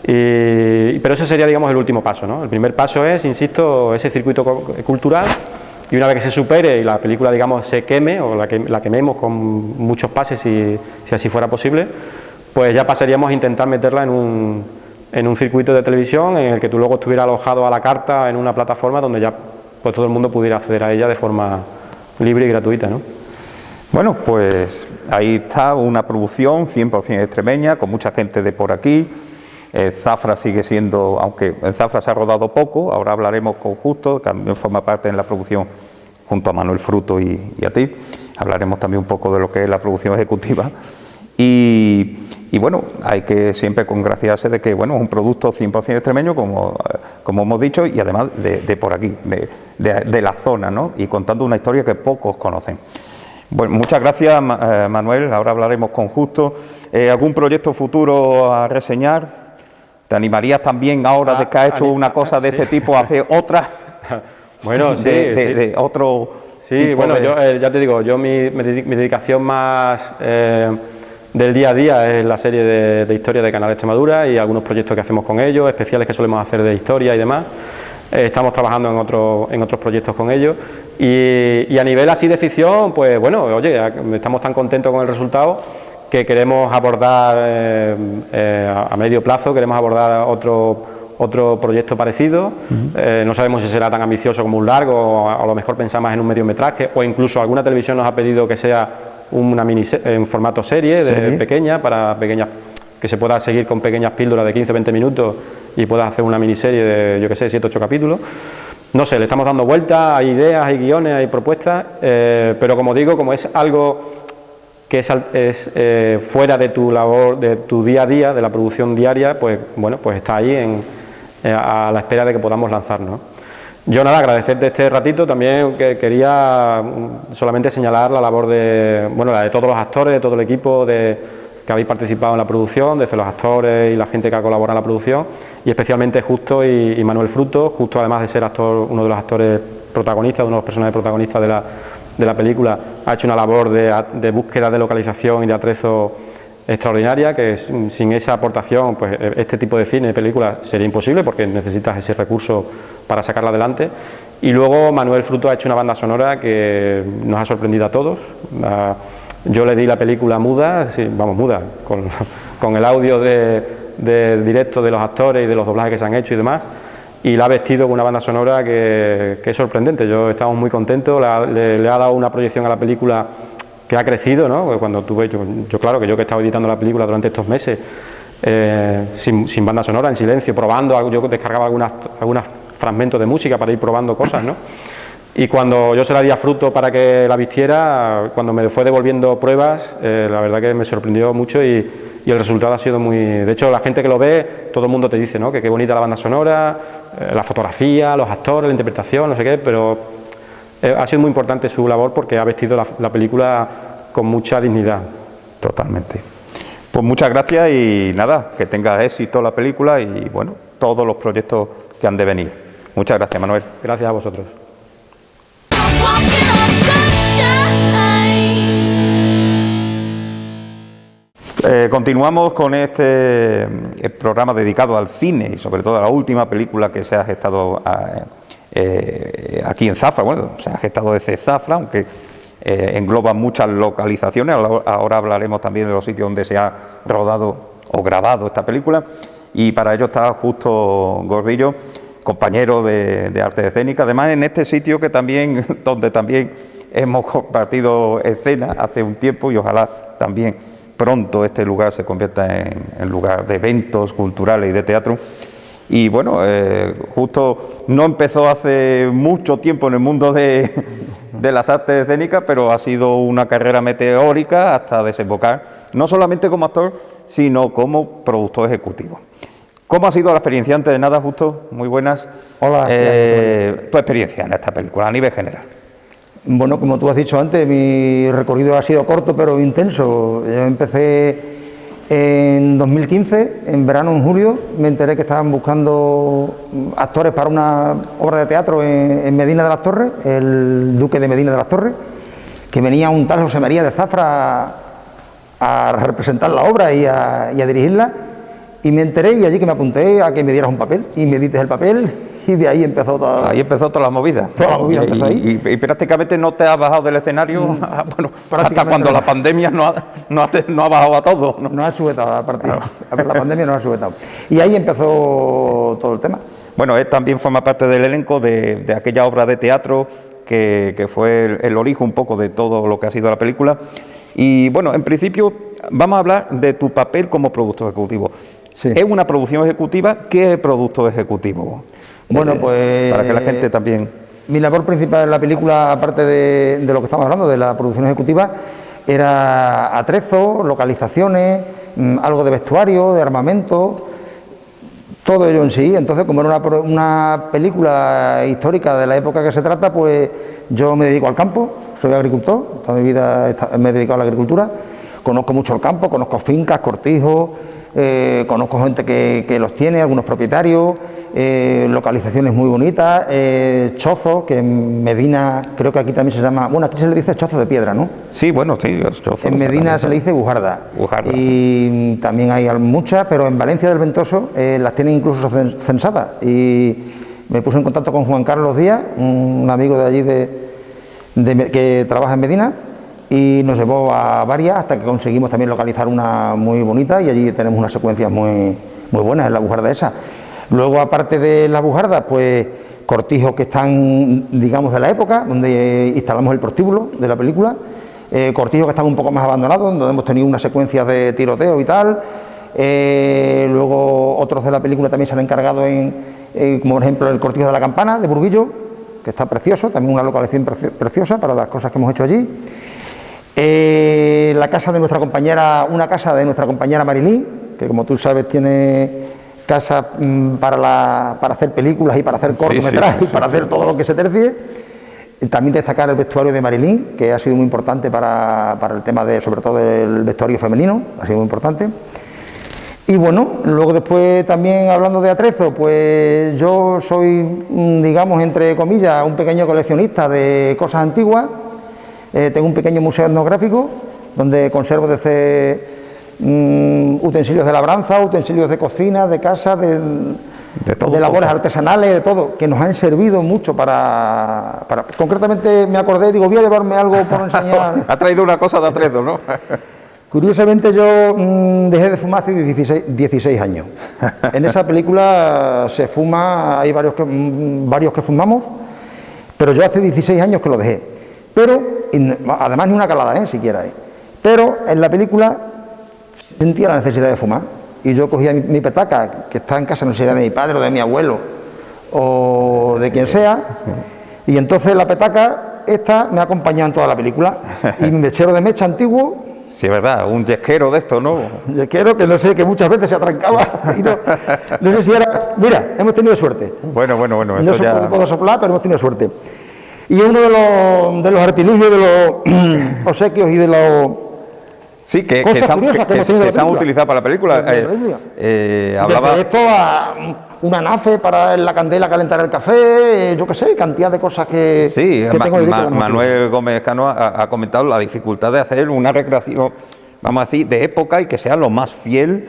pero ese sería, digamos, el último paso, ¿no? El primer paso es, insisto, ese circuito cultural, y una vez que se supere y la película, digamos, se queme o la quememos con muchos pases, si así fuera posible, pues ya pasaríamos a intentar meterla en un circuito de televisión en el que tú luego estuvieras alojado a la carta en una plataforma donde ya pues todo el mundo pudiera acceder a ella de forma libre y gratuita, ¿no? Bueno, pues ahí está una producción 100% extremeña, con mucha gente de por aquí. Zafra sigue siendo, aunque en Zafra se ha rodado poco, ahora hablaremos con Justo, que también forma parte en la producción junto a Manuel Fruto y a ti. Hablaremos también un poco de lo que es la producción ejecutiva. Y bueno, hay que siempre congraciarse de que, bueno, es un producto 100% extremeño, como hemos dicho, y además de por aquí, de la zona, ¿no? Y contando una historia que pocos conocen. Bueno, muchas gracias, Manuel. Ahora hablaremos con Justo. ¿Algún proyecto futuro a reseñar? ¿Te animarías también ahora de que has hecho una cosa de este tipo a hacer otra? Bueno, sí. De otro. Sí, bueno, yo ya te digo, mi dedicación más del día a día es la serie de historia de Canal Extremadura y algunos proyectos que hacemos con ellos, especiales que solemos hacer de historia y demás. Estamos trabajando en otros proyectos con ellos y a nivel así de ficción, pues bueno, oye, estamos tan contentos con el resultado que queremos abordar a medio plazo, queremos abordar otro proyecto parecido. No sabemos si será tan ambicioso como un largo, o a lo mejor pensamos en un mediometraje, o incluso alguna televisión nos ha pedido que sea una en formato serie, pequeña, que se pueda seguir con pequeñas píldoras de 15-20 minutos y puedas hacer una miniserie de, yo qué sé, 7-8 capítulos. No sé, le estamos dando vueltas, hay ideas, hay guiones, hay propuestas, pero como digo, como es algo que es fuera de tu labor, de tu día a día, de la producción diaria, pues bueno, pues está ahí a la espera de que podamos lanzarnos. Yo nada, agradecerte este ratito, también que quería solamente señalar la labor la de todos los actores, de todo el equipo que habéis participado en la producción, desde los actores y la gente que ha colaborado en la producción, y especialmente Justo y Manuel Fruto. Justo, además de ser uno de los actores protagonistas, uno de los personajes protagonistas de la película, ha hecho una labor de búsqueda de localización y de atrezo extraordinaria, que sin esa aportación, pues este tipo de cine, película, sería imposible, porque necesitas ese recurso para sacarla adelante. Y luego Manuel Fruto ha hecho una banda sonora que nos ha sorprendido a todos. Yo le di la película muda, muda, con el audio de directo de los actores y de los doblajes que se han hecho y demás, y la ha vestido con una banda sonora que es sorprendente. Estamos muy contentos, le ha dado una proyección a la película que ha crecido, ¿no? Cuando tuve yo claro que yo que he estado editando la película durante estos meses, sin banda sonora, en silencio, probando, yo descargaba algunos fragmentos de música para ir probando cosas, ¿no? Y cuando yo se la di a Fruto para que la vistiera, cuando me fue devolviendo pruebas, la verdad que me sorprendió mucho y el resultado ha sido muy... De hecho, la gente que lo ve, todo el mundo te dice, ¿no?, que qué bonita la banda sonora, la fotografía, los actores, la interpretación, no sé qué, pero ha sido muy importante su labor porque ha vestido la película con mucha dignidad. Totalmente. Pues muchas gracias y nada, que tenga éxito la película y bueno, todos los proyectos que han de venir. Muchas gracias, Manuel. Gracias a vosotros. Continuamos con este programa dedicado al cine y sobre todo a la última película que se ha gestado aquí en Zafra. Bueno, se ha gestado desde Zafra, aunque engloba muchas localizaciones. Ahora hablaremos también de los sitios donde se ha rodado o grabado esta película y para ello está Justo Gordillo, compañero de arte escénica, además en este sitio que también, donde también hemos compartido escena hace un tiempo y ojalá también pronto este lugar se convierta en lugar de eventos culturales y de teatro. Y bueno, Justo no empezó hace mucho tiempo en el mundo de las artes escénicas, pero ha sido una carrera meteórica hasta desembocar no solamente como actor, sino como productor ejecutivo. ¿Cómo ha sido la experiencia? Antes de nada, Justo, muy buenas. Hola. Tu experiencia en esta película a nivel general. Bueno, como tú has dicho antes, mi recorrido ha sido corto pero intenso. Yo empecé en 2015, en verano, en julio, me enteré que estaban buscando actores para una obra de teatro en Medina de las Torres, el Duque de Medina de las Torres, que venía un tal José María de Zafra a representar la obra y a dirigirla, y me enteré y allí que me apunté a que me dieras un papel y me diste el papel. Y de ahí empezó toda... Ahí empezó toda la movida. Toda la movida empezó ahí. Y prácticamente no te has bajado del escenario, bueno, hasta cuando la pandemia no ha bajado a todo, ¿no? No ha sujetado, a partir la pandemia no ha sujetado. Y ahí empezó todo el tema. Bueno, él también forma parte del elenco de aquella obra de teatro que fue el origen un poco de todo lo que ha sido la película. Y bueno, en principio vamos a hablar de tu papel como productor ejecutivo. Sí. ¿Es una producción ejecutiva? ¿Qué es productor ejecutivo? Bueno, pues... Para que la gente también... Mi labor principal en la película, aparte de lo que estamos hablando, de la producción ejecutiva, era atrezo, localizaciones, algo de vestuario, de armamento, todo ello en sí. Entonces, como era una película histórica de la época que se trata, pues yo me dedico al campo, soy agricultor, toda mi vida me he dedicado a la agricultura, conozco mucho el campo, conozco fincas, cortijos, conozco gente que los tiene, algunos propietarios, localizaciones muy bonitas, chozos, que en Medina, creo que aquí también se llama, bueno, aquí se le dice chozo de piedra, ¿no? Sí, bueno, sí, chozo. En Medina se le dice bujarda. Y también hay muchas, pero en Valencia del Ventoso las tienen incluso censadas. Y me puse en contacto con Juan Carlos Díaz, un amigo de allí que trabaja en Medina, y nos llevó a varias hasta que conseguimos también localizar una muy bonita y allí tenemos unas secuencias muy buenas en la bujarda esa. Luego, aparte de las bujardas, pues cortijos que están, digamos, de la época, donde instalamos el prostíbulo de la película, cortijos que están un poco más abandonados, donde hemos tenido unas secuencias de tiroteo y tal. Luego otros de la película también se han encargado como por ejemplo el cortijo de la Campana de Burguillo, que está precioso, también una localización preciosa para las cosas que hemos hecho allí. La casa de nuestra compañera, una casa de nuestra compañera Marilí, que como tú sabes tiene casa para hacer películas y para hacer cortometrajes, sí, y para hacer todo lo que se tercie. También destacar el vestuario de Marilí, que ha sido muy importante para el tema sobre todo del vestuario femenino, ha sido muy importante. Y bueno, luego después también hablando de atrezo, pues yo soy, digamos, entre comillas, un pequeño coleccionista de cosas antiguas. Tengo un pequeño museo etnográfico donde conservo desde utensilios de labranza, utensilios de cocina, de casa, de labores artesanales, de todo, que nos han servido mucho para... Concretamente me acordé, digo, voy a llevarme algo por enseñar. Ha traído una cosa de atrezo, ¿no? Curiosamente yo dejé de fumar hace 16 años. En esa película se fuma, hay varios que fumamos, pero yo hace 16 años que lo dejé. Pero, además ni una calada, siquiera. Pero en la película sentía la necesidad de fumar. Y yo cogía mi petaca, que está en casa, no sé si era de mi padre o de mi abuelo, o de quien sea, Y entonces la petaca esta me ha acompañado en toda la película. Y mi mechero de mecha antiguo. Sí, es verdad, un yesquero de esto, ¿no? Yesquero que no sé, que muchas veces se atrancaba. Y no sé si era. Mira, hemos tenido suerte. Bueno, No eso puedo soplar, pero hemos tenido suerte. Y uno de los artilugios, de los obsequios y de los. Sí, que cosas curiosas que hemos tenido se han utilizado para la película. Hablaba desde esto a una nafe para en la candela calentar el café, yo qué sé, cantidad de cosas que tengo de Manuel Gómez Cano ha comentado la dificultad de hacer una recreación, vamos a decir, de época y que sea lo más fiel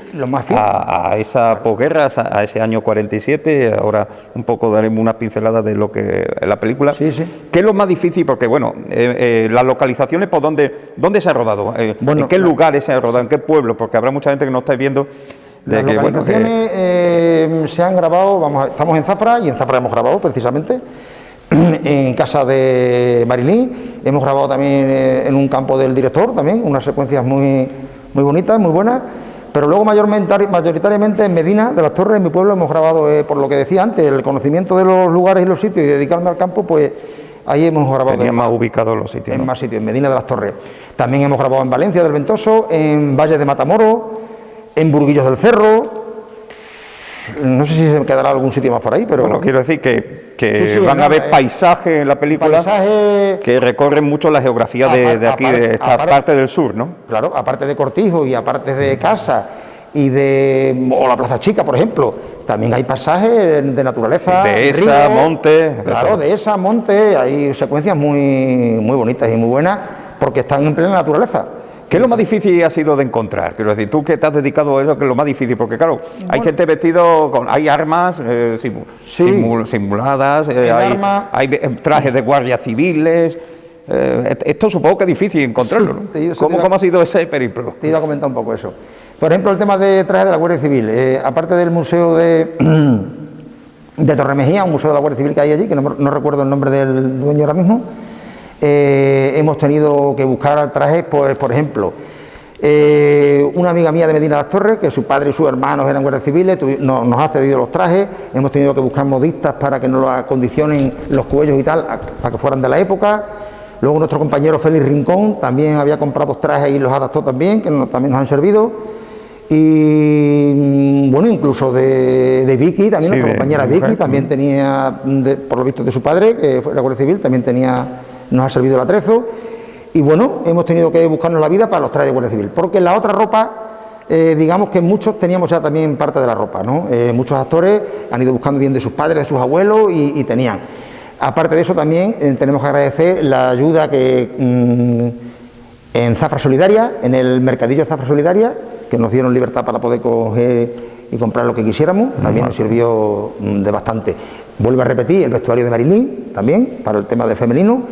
a esa posguerra, a ese año 47. Ahora un poco daremos una pincelada de lo que es la película. Sí. ¿Qué es lo más difícil? Porque, bueno, las localizaciones, ¿por dónde se ha rodado? ¿En qué lugares se ha rodado? ¿En qué pueblos? Porque habrá mucha gente que no estáis viendo. Las localizaciones se han grabado, estamos en Zafra, y en Zafra hemos grabado precisamente, en casa de Marilí, hemos grabado también en un campo del director, también, unas secuencias muy bonitas, muy buenas, pero luego mayoritariamente en Medina de las Torres, en mi pueblo, hemos grabado, por lo que decía antes, el conocimiento de los lugares y los sitios y dedicarme al campo, pues ahí hemos grabado. Tenía más ubicados los sitios. En más sitios, en Medina de las Torres. También hemos grabado en Valencia del Ventoso, en Valle de Matamoros, en Burguillos del Cerro. No sé si se me quedará algún sitio más por ahí, pero. Bueno, quiero decir que van a haber paisajes en la película que recorren mucho la geografía de aquí, de esta parte del sur, ¿no? Claro, aparte de cortijo y aparte de casa o la Plaza Chica, por ejemplo, también hay pasajes de naturaleza. De esa, monte. Claro, de esa, monte, hay secuencias muy bonitas y muy buenas porque están en plena naturaleza. ¿Qué es lo más difícil ha sido de encontrar? Quiero decir, tú que te has dedicado a eso, ¿qué es lo más difícil? Porque claro, hay gente vestido hay armas simuladas, hay trajes de guardias civiles. Esto supongo que es difícil encontrarlo, ¿no? ¿Cómo ha sido ese periplo? Te iba a comentar un poco eso. Por ejemplo, el tema de trajes de la Guardia Civil. Aparte del museo de Torremejía, un museo de la Guardia Civil que hay allí, que no recuerdo el nombre del dueño ahora mismo, hemos tenido que buscar trajes, pues, por ejemplo, una amiga mía de Medina de las Torres, que su padre y sus hermanos eran guardias civiles, nos ha cedido los trajes, hemos tenido que buscar modistas para que nos lo acondicionen los cuellos y tal, para que fueran de la época. Luego nuestro compañero Félix Rincón también había comprado trajes y los adaptó también, que también nos han servido. Y bueno, incluso de Vicky, también nuestra compañera Vicky, también tenía, por lo visto de su padre, que fue la Guardia Civil, también nos ha servido el atrezo. Y bueno, hemos tenido que buscarnos la vida para los trajes de Guardia Civil, porque la otra ropa, digamos que muchos teníamos ya también parte de la ropa, ¿no? Muchos actores han ido buscando bien de sus padres, de sus abuelos y tenían. Aparte de eso también tenemos que agradecer la ayuda que en Zafra Solidaria, en el mercadillo Zafra Solidaria, que nos dieron libertad para poder coger y comprar lo que quisiéramos, también nos sirvió de bastante. Vuelvo a repetir, el vestuario de Marilí, también, para el tema de femenino.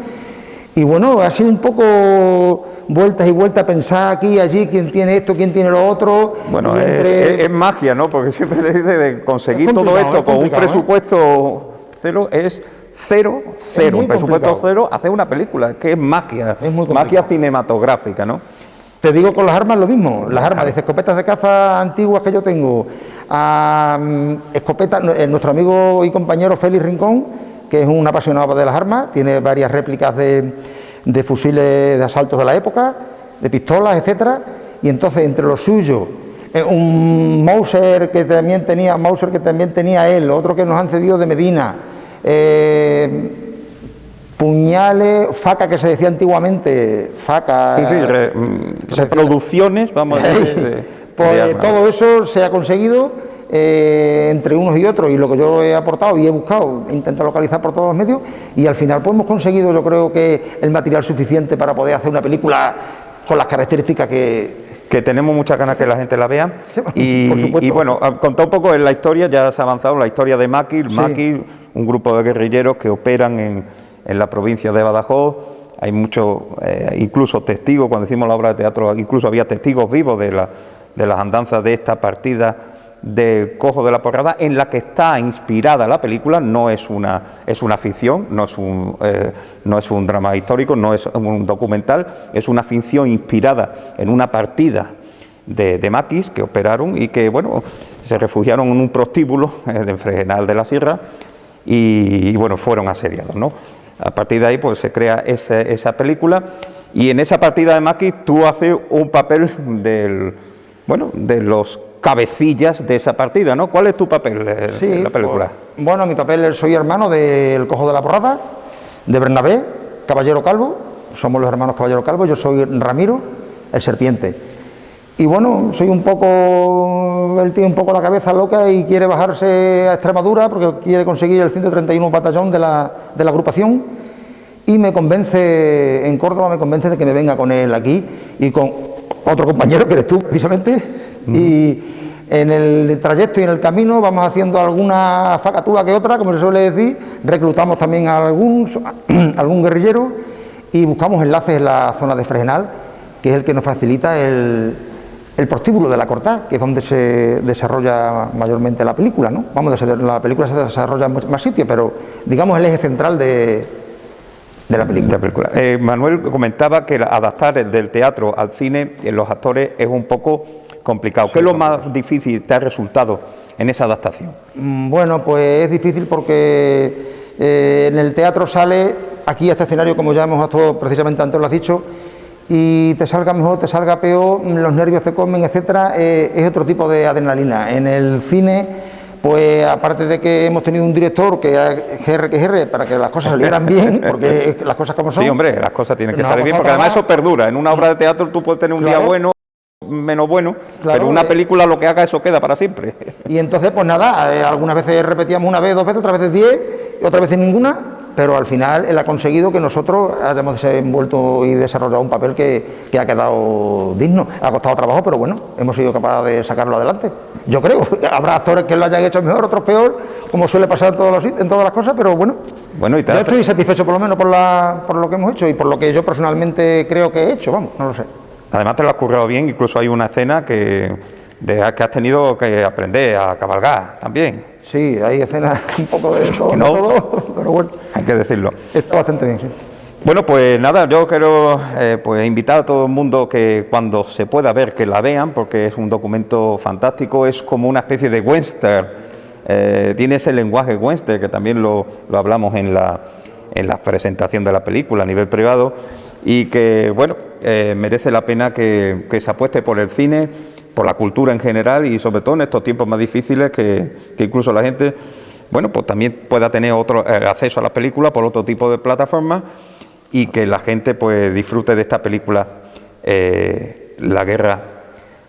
Y bueno, ha sido un poco vueltas y vueltas, pensar aquí, allí, quién tiene esto, quién tiene lo otro. Bueno, es magia, ¿no? Porque siempre se dice de conseguir todo esto con un presupuesto cero es cero, un presupuesto cero, hacer una película, que es magia, magia cinematográfica, ¿no? Te digo con las armas lo mismo, las armas, desde escopetas de caza antiguas que yo tengo, a escopetas, nuestro amigo y compañero Félix Rincón, que es un apasionado de las armas, tiene varias réplicas de fusiles de asaltos de la época, de pistolas, etcétera, y entonces entre los suyos, un Mauser que también tenía él, otro que nos han cedido de Medina, puñales, faca que se decía antiguamente, faca... reproducciones, vamos a decir. Pues todo eso se ha conseguido entre unos y otros, y lo que yo he aportado y he buscado, he intentado localizar por todos los medios, y al final pues hemos conseguido, yo creo que el material suficiente para poder hacer una película con las características que tenemos muchas ganas que la gente la vea. Y bueno, contar un poco en la historia, ya se ha avanzado, la historia de Maquis, un grupo de guerrilleros que operan en la provincia de Badajoz. Hay muchos, incluso testigos, cuando hicimos la obra de teatro, incluso había testigos vivos de las andanzas de esta partida de Cojo de la Porrada, en la que está inspirada la película. No es una ficción, no es un drama histórico, no es un documental, es una ficción inspirada en una partida de maquis que operaron y que, bueno, se refugiaron en un prostíbulo de Fregenal de la Sierra y bueno, fueron asediados, ¿no? A partir de ahí pues se crea esa película, y en esa partida de maquis tú haces un papel de los cabecillas de esa partida, ¿no? ¿Cuál es tu papel en la película? Pues, bueno, mi papel, soy hermano del Cojo de la Porrada, de Bernabé, Caballero Calvo, somos los hermanos Caballero Calvo, yo soy Ramiro, el Serpiente. Y bueno, soy un poco, él tiene un poco la cabeza loca y quiere bajarse a Extremadura porque quiere conseguir el 131 batallón de la agrupación, y me convence, en Córdoba me convence de que me venga con él aquí y con otro compañero que eres tú precisamente, y en el trayecto y en el camino vamos haciendo alguna facatúa que otra, como se suele decir, reclutamos también a algún guerrillero y buscamos enlaces en la zona de Fregenal, que es el que nos facilita el prostíbulo de la Cortá, que es donde se desarrolla mayormente la película, ¿no? Vamos, la película se desarrolla en más sitios, pero digamos el eje central de la película. Manuel comentaba que adaptar del teatro al cine en los actores es un poco complicado. ¿Qué es lo más difícil te ha resultado en esa adaptación? Bueno, pues es difícil porque en el teatro sale, aquí a este escenario, como ya hemos actuado precisamente antes lo has dicho, y te salga mejor, te salga peor, los nervios te comen, etcétera, es otro tipo de adrenalina. En el cine, pues aparte de que hemos tenido un director que GR para que las cosas salieran bien, porque las cosas como son. Sí, hombre, las cosas tienen que salir bien, porque además eso perdura. En una obra de teatro tú puedes tener un día bueno, menos bueno, pero una película lo que haga eso queda para siempre. Y entonces, pues nada, algunas veces repetíamos una vez, 2 veces, otras veces 10, y otras veces ninguna, pero al final él ha conseguido que nosotros hayamos desenvuelto y desarrollado un papel que ha quedado digno. Ha costado trabajo, pero bueno, hemos sido capaces de sacarlo adelante. Yo creo, habrá actores que lo hayan hecho mejor, otros peor, como suele pasar en todas las cosas, pero bueno, yo estoy satisfecho por lo menos por lo que hemos hecho y por lo que yo personalmente creo que he hecho, vamos, no lo sé. Además te lo has currado bien, incluso hay una escena que has tenido que aprender a cabalgar también. Sí, hay escenas un poco de todo, no todo, pero bueno. Hay que decirlo. Está bastante bien, sí. Bueno, pues nada, yo quiero pues invitar a todo el mundo que cuando se pueda ver, que la vean, porque es un documento fantástico, es como una especie de western, tiene ese lenguaje western que también lo hablamos en la presentación de la película a nivel privado, y que, bueno, merece la pena que se apueste por el cine, por la cultura en general, y sobre todo en estos tiempos más difíciles que incluso la gente, bueno, pues también pueda tener otro acceso a las películas por otro tipo de plataformas, y que la gente pues disfrute de esta película, La Guerra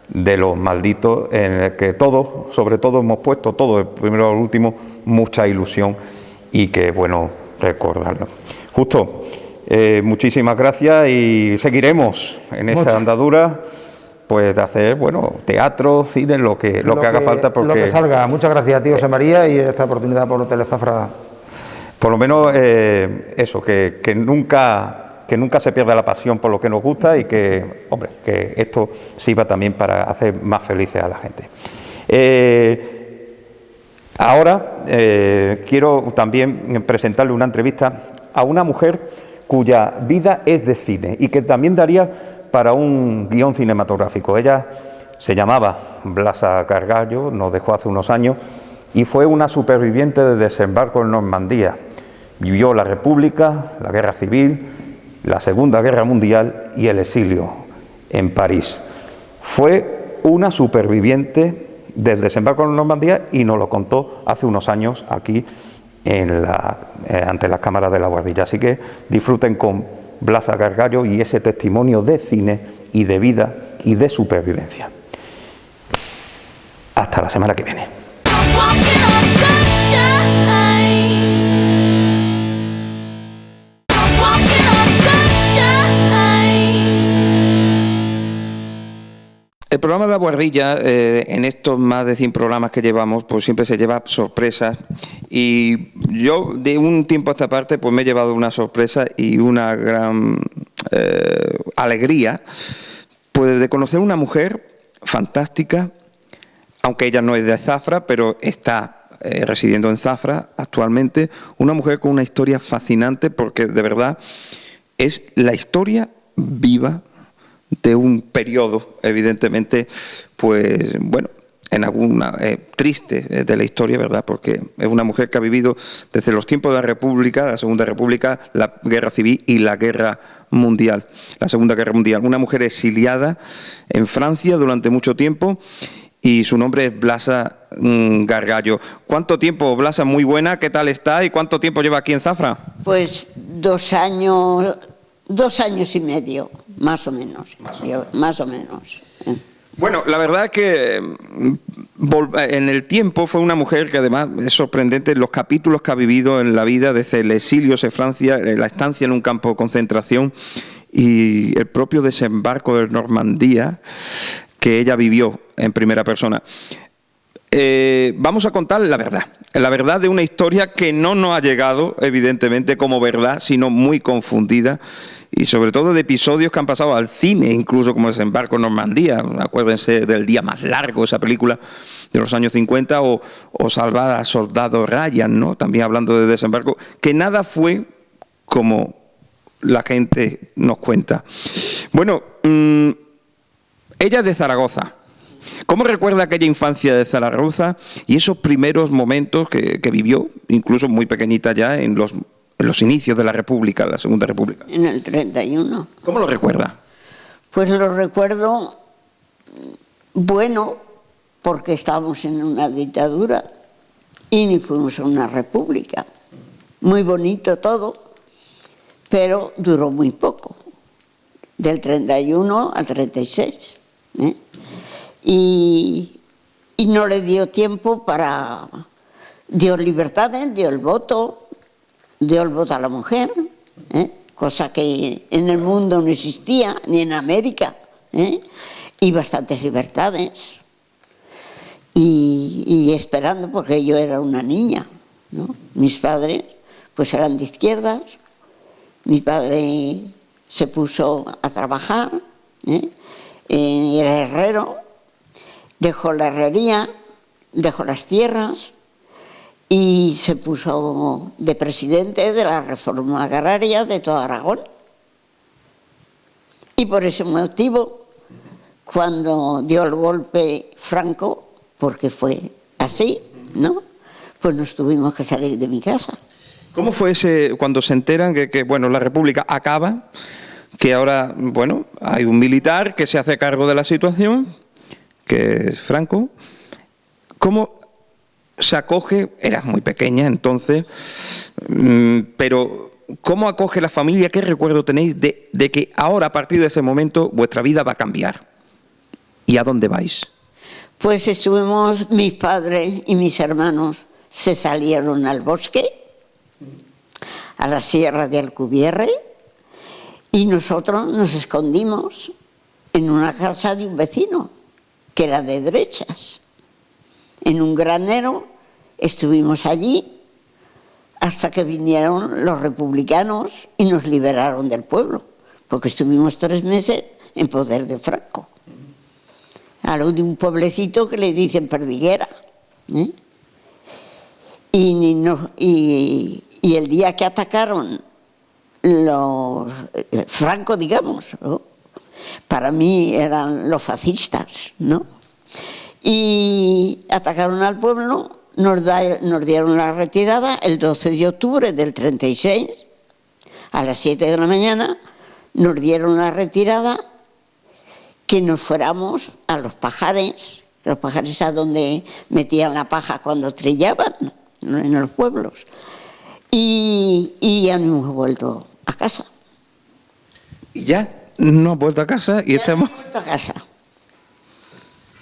de los Malditos, en el que todos, sobre todo hemos puesto, todo el primero al último, mucha ilusión, y que bueno recordarlo. Justo, muchísimas gracias, y seguiremos en esa andadura, pues de hacer, bueno, teatro, cine, lo que haga falta, porque lo que salga. Muchas gracias a ti, José María, y esta oportunidad por Telezafra. Por lo menos eso, que nunca se pierda la pasión por lo que nos gusta, y que, hombre, que esto sirva también para hacer más felices a la gente. Ahora quiero también presentarle una entrevista a una mujer cuya vida es de cine y que también daría para un guión cinematográfico. Ella se llamaba Blasa Gargallo, nos dejó hace unos años, y fue una superviviente de desembarco en Normandía. Vivió la República, la Guerra Civil, la Segunda Guerra Mundial y el exilio en París. Fue una superviviente del desembarco en Normandía y nos lo contó hace unos años aquí ante las cámaras de La Guardilla. Así que disfruten con Blasa Gargallo y ese testimonio de cine y de vida y de supervivencia. Hasta la semana que viene. El programa de La Guardilla, en estos más de 100 programas que llevamos, pues siempre se lleva sorpresas, y yo de un tiempo a esta parte pues me he llevado una sorpresa y una gran alegría, pues de conocer una mujer fantástica, aunque ella no es de Zafra, pero está residiendo en Zafra actualmente, una mujer con una historia fascinante, porque de verdad es la historia viva de un periodo, evidentemente, pues bueno, en alguna triste de la historia, ¿verdad? Porque es una mujer que ha vivido desde los tiempos de la República, la Segunda República, la Guerra Civil y la Guerra Mundial, la Segunda Guerra Mundial. Una mujer exiliada en Francia durante mucho tiempo y su nombre es Blasa Gargallo. ¿Cuánto tiempo, Blasa? Muy buena, ¿qué tal está y cuánto tiempo lleva aquí en Zafra? Pues 2 años, 2 años y medio, más o menos. Más o menos. Bueno, la verdad es que en el tiempo fue una mujer que además es sorprendente los capítulos que ha vivido en la vida desde el exilio en Francia, la estancia en un campo de concentración y el propio desembarco de Normandía que ella vivió en primera persona. Vamos a contar la verdad de una historia que no nos ha llegado evidentemente como verdad, sino muy confundida, y sobre todo de episodios que han pasado al cine, incluso como Desembarco en Normandía. Acuérdense del Día más largo, esa película de los años 50, o Salvar al soldado Ryan, ¿no? También hablando de desembarco, que nada fue como la gente nos cuenta. Bueno, ella es de Zaragoza. ¿Cómo recuerda aquella infancia de Zaragoza y esos primeros momentos que vivió, incluso muy pequeñita ya, en los inicios de la República, la Segunda República? En el 31. ¿Cómo lo recuerda? Pues lo recuerdo bueno, porque estábamos en una dictadura y ni fuimos a una república. Muy bonito todo, pero duró muy poco, del 31 al 36. Y no le dio tiempo para... Dio libertades, dio el voto a la mujer, cosa que en el mundo no existía, ni en América, y bastantes libertades. Y esperando, porque yo era una niña, ¿no? Mis padres pues eran de izquierdas, mi padre se puso a trabajar, era herrero, dejó la herrería, dejó las tierras y se puso de presidente de la reforma agraria de todo Aragón. Y por ese motivo, cuando dio el golpe Franco, porque fue así, ¿no? Pues nos tuvimos que salir de mi casa. ¿Cómo fue ese cuando se enteran que bueno, la República acaba, que ahora, bueno, hay un militar que se hace cargo de la situación, que es Franco? ¿Cómo se acoge? Eras muy pequeña entonces, pero ¿cómo acoge la familia? ¿Qué recuerdo tenéis de que ahora, a partir de ese momento, vuestra vida va a cambiar? ¿Y a dónde vais? Pues estuvimos, mis padres y mis hermanos se salieron al bosque, a la sierra de Alcubierre, y nosotros nos escondimos en una casa de un vecino, que era de derechas. En un granero estuvimos allí hasta que vinieron los republicanos y nos liberaron del pueblo, porque estuvimos 3 meses en poder de Franco. A lo de un pueblecito que le dicen Perdiguera. Y el día que atacaron los Franco, digamos, ¿no? Para mí eran los fascistas, ¿no? Y atacaron al pueblo, nos dieron la retirada el 12 de octubre del 36, a las 7 de la mañana, nos dieron la retirada, que nos fuéramos a los pajares a donde metían la paja cuando trillaban, en los pueblos. Y ya no hemos vuelto a casa. ¿Y ya no has vuelto a casa? Y ya estamos... no hemos vuelto a casa.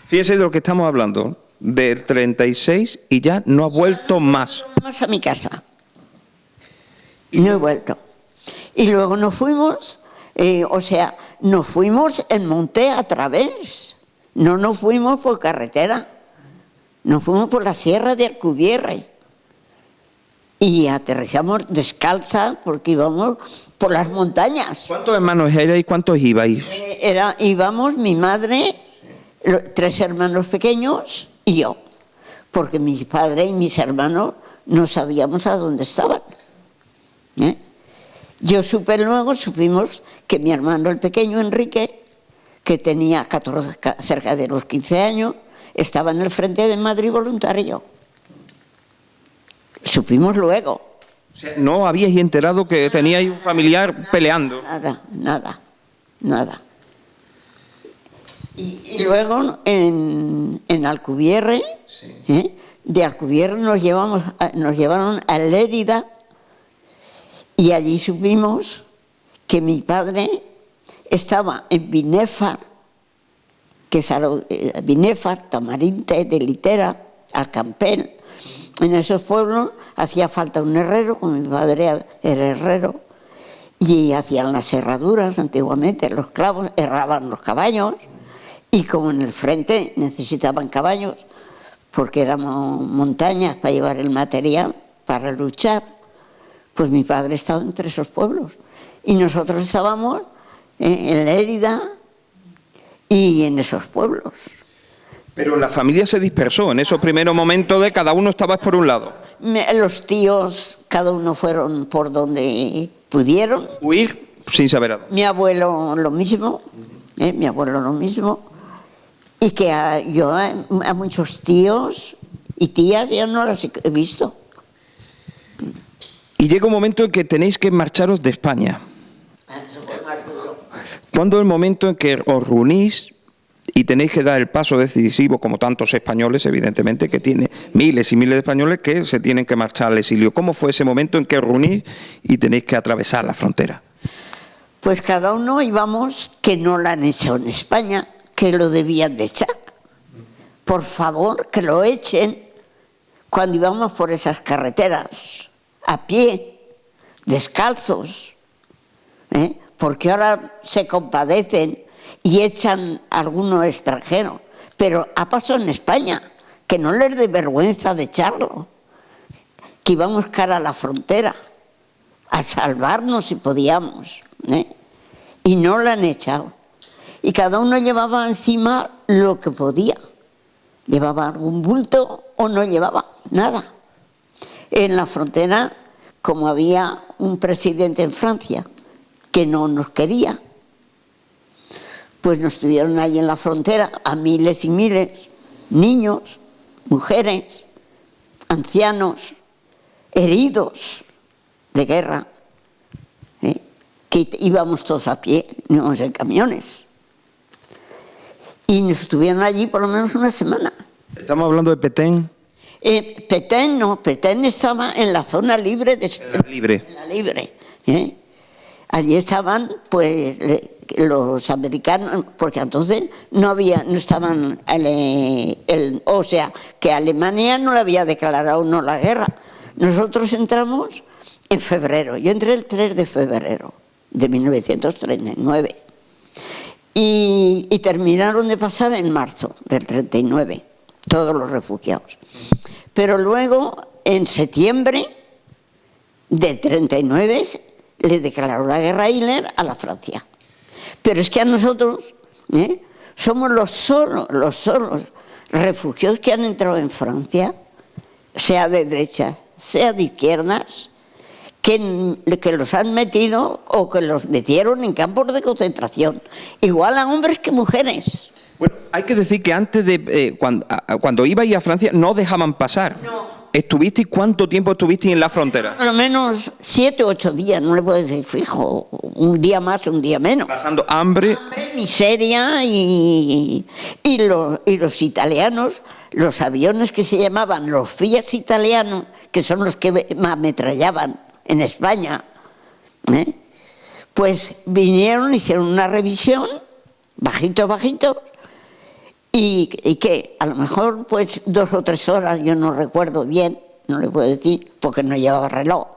Fíjese de lo que estamos hablando, del 36, y ya no ha vuelto más. Más a mi casa. Y no he vuelto. Y luego nos fuimos, nos fuimos en monte a través. No nos fuimos por carretera. Nos fuimos por la sierra de Alcubierre. Y aterrizamos descalza porque íbamos por las montañas. ¿Cuántos hermanos erais y cuántos ibais? Íbamos mi madre, 3 hermanos pequeños y yo, porque mi padre y mis hermanos no sabíamos a dónde estaban. Yo supimos que mi hermano el pequeño Enrique, que tenía cerca de los 15 años, estaba en el frente de Madrid voluntario. Supimos luego. O sea, ¿no habíais enterado que teníais un familiar peleando? Nada. Y luego en Alcubierre, de Alcubierre nos llevaron a Lérida, y allí supimos que mi padre estaba en Binéfar, que es Binéfar, Tamarinte, de Litera, Alcampel. En esos pueblos hacía falta un herrero, como mi padre era herrero, y hacían las herraduras antiguamente, los clavos, herraban los caballos, y como en el frente necesitaban caballos, porque éramos montañas para llevar el material, para luchar, pues mi padre estaba entre esos pueblos. Y nosotros estábamos en Lérida y en esos pueblos. Pero la familia se dispersó en esos primeros momentos de cada uno estaba por un lado. Los tíos, cada uno fueron por donde pudieron. Huir sin saber a dónde. Mi abuelo lo mismo, y que yo a muchos tíos y tías ya no las he visto. Y llega un momento en que tenéis que marcharos de España. ¿Cuándo es el momento en que os reunís y tenéis que dar el paso decisivo, como tantos españoles, evidentemente, que tiene miles y miles de españoles que se tienen que marchar al exilio? ¿Cómo fue ese momento en que os reunís y tenéis que atravesar la frontera? Pues cada uno íbamos, que no lo han hecho en España, que lo debían de echar. Por favor, que lo echen cuando íbamos por esas carreteras, a pie, descalzos, porque ahora se compadecen y echan a alguno extranjero, pero ha pasado en España, que no les dé vergüenza de echarlo, que íbamos cara a la frontera, a salvarnos si podíamos, y no lo han echado. Y cada uno llevaba encima lo que podía, llevaba algún bulto o no llevaba nada. En la frontera, como había un presidente en Francia que no nos quería, pues nos tuvieron ahí en la frontera a miles y miles, niños, mujeres, ancianos, heridos de guerra, que íbamos todos a pie, no íbamos en camiones. Y nos estuvieron allí por lo menos una semana. Estamos hablando de Petén. Petén no, Petén estaba en la zona libre de España. En la libre. Allí estaban pues los americanos, porque entonces no estaban, o sea, que Alemania no le había declarado no la guerra. Nosotros entramos en febrero, yo entré el 3 de febrero de 1939 y terminaron de pasar en marzo del 39, todos los refugiados. Pero luego, en septiembre del 39, le declaró la guerra a Hitler a la Francia. Pero es que a nosotros somos los solos refugiados que han entrado en Francia, sea de derechas, sea de izquierdas, que los han metido o que los metieron en campos de concentración, igual a hombres que mujeres. Bueno, hay que decir que antes de cuando ibais a Francia no dejaban pasar. No. ¿Cuánto tiempo estuvisteis en la frontera? Por lo menos 7 u 8 días, no le puedo decir fijo, un día más, un día menos. Pasando hambre. Miseria y los italianos, los aviones que se llamaban los Fiat italianos, que son los que ametrallaban en España, pues vinieron, hicieron una revisión, bajito, y que a lo mejor pues 2 o 3 horas, yo no recuerdo bien, no le puedo decir, porque no llevaba reloj,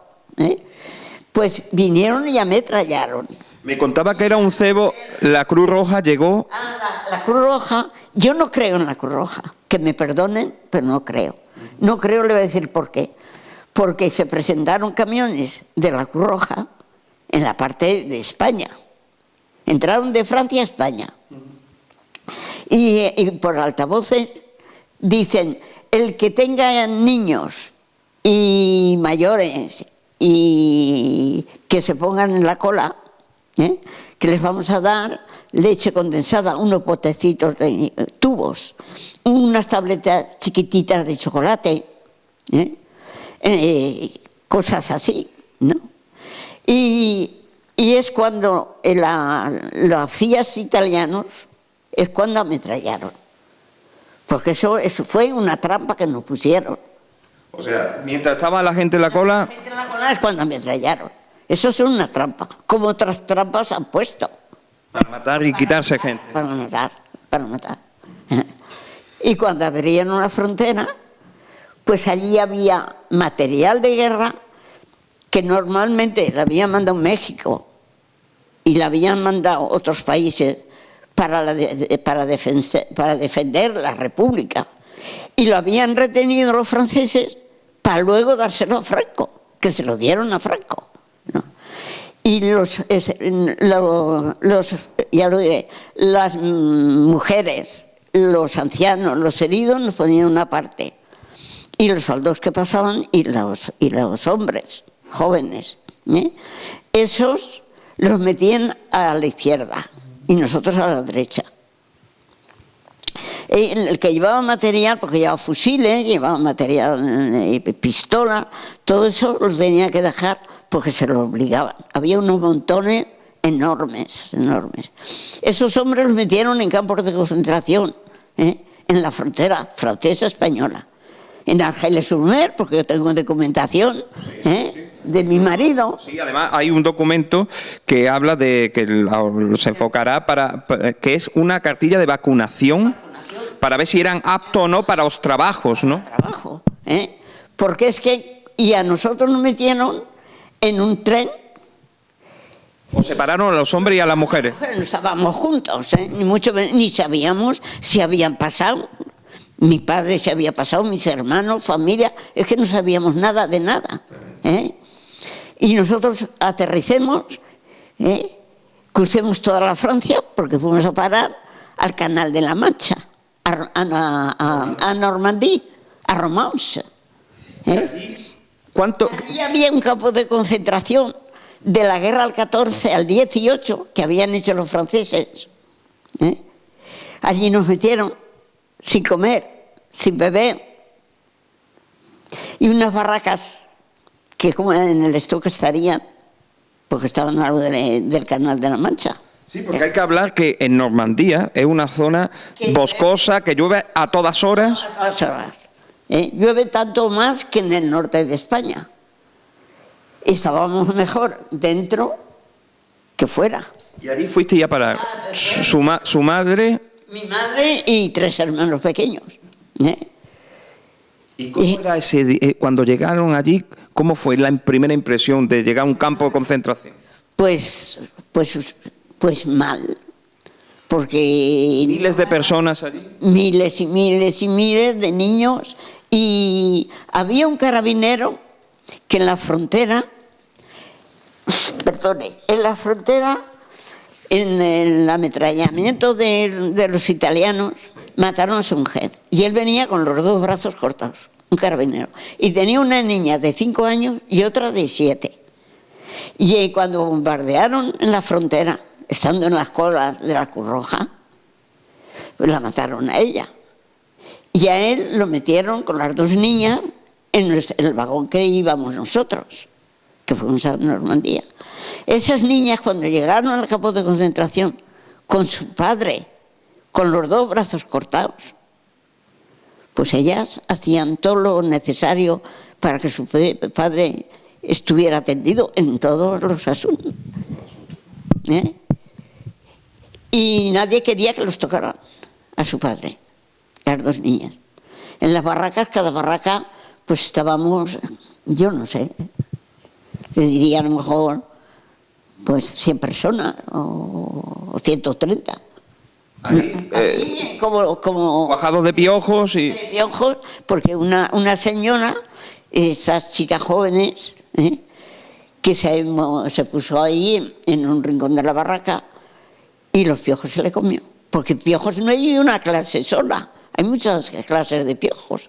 pues vinieron y ametrallaron. Me contaba que era un cebo, la Cruz Roja llegó... La Cruz Roja, yo no creo en la Cruz Roja, que me perdonen, pero no creo. No creo, le voy a decir por qué. Porque se presentaron camiones de la Cruz Roja en la parte de España. Entraron de Francia a España. Y por altavoces dicen, el que tenga niños y mayores y que se pongan en la cola, que les vamos a dar leche condensada, unos potecitos de tubos, unas tabletas chiquititas de chocolate, cosas así, ¿no? Y es cuando los FIAs italianos es cuando ametrallaron, porque eso fue una trampa que nos pusieron. O sea, mientras estaba la gente en la cola... La gente en la cola es cuando ametrallaron. Eso es una trampa, como otras trampas han puesto. Para matar y quitarse gente. Para matar. Y cuando abrieron la frontera, pues allí había material de guerra que normalmente la habían mandado México y la habían mandado otros países para defender la República. Y lo habían retenido los franceses para luego dárselo a Franco, que se lo dieron a Franco, ¿no? Y las mujeres, los ancianos, los heridos nos ponían una parte, y los soldados que pasaban y los hombres jóvenes, esos los metían a la izquierda y nosotros a la derecha. El que llevaba material, porque llevaba fusiles, llevaba material, pistola, todo eso los tenía que dejar porque se lo obligaban. Había unos montones enormes. Esos hombres los metieron en campos de concentración, en la frontera francesa-española. En Argeles-sur-Mer, porque yo tengo documentación de mi marido. Sí, además hay un documento que habla de que se enfocará para que es una cartilla de vacunación para ver si eran aptos o no para los trabajos, ¿no? Trabajo, porque es que, y a nosotros nos metieron en un tren. O separaron a los hombres y a las mujeres. No estábamos juntos, ni sabíamos si habían pasado. Mi padre se había pasado, mis hermanos, familia, es que no sabíamos nada de nada. Y nosotros aterricemos, crucemos toda la Francia, porque fuimos a parar al Canal de la Mancha, a Normandía, a Romance. ¿Cuánto? Allí había un campo de concentración de la guerra al 14 al 18 que habían hecho los franceses. Allí nos metieron sin comer, sin beber, y unas barracas que como en el stock estarían, porque estaban al lado del Canal de la Mancha. Sí, porque hay que hablar que en Normandía es una zona boscosa, que llueve a todas horas. A todas horas. Llueve tanto más que en el norte de España. Estábamos mejor dentro que fuera. Y allí fuiste ya para su madre. Mi madre y 3 hermanos pequeños. ¿Y cómo era cuando llegaron allí? ¿Cómo fue la primera impresión de llegar a un campo de concentración? Pues mal, porque... Miles de personas allí. Miles y miles y miles de niños, y había un carabinero que en la frontera, en el ametrallamiento de los italianos, mataron a su mujer. Y él venía con los 2 brazos cortados, un carabinero. Y tenía una niña de 5 años y otra de 7. Y cuando bombardearon en la frontera, estando en las colas de la Cruz Roja, pues la mataron a ella. Y a él lo metieron con las 2 niñas en el vagón que íbamos nosotros, que fuimos a Normandía. Esas niñas, cuando llegaron al campo de concentración con su padre, con los 2 brazos cortados, pues ellas hacían todo lo necesario para que su padre estuviera atendido en todos los asuntos. Y nadie quería que los tocaran a su padre, las 2 niñas. En las barracas, cada barraca, pues estábamos, yo no sé, le diría a lo mejor, pues 100 personas o 130. Ahí, como cuajados de piojos y... De piojos, porque una señora, esas chicas jóvenes, que se puso ahí en un rincón de la barraca y los piojos se le comió. Porque piojos no hay una clase sola, hay muchas clases de piojos.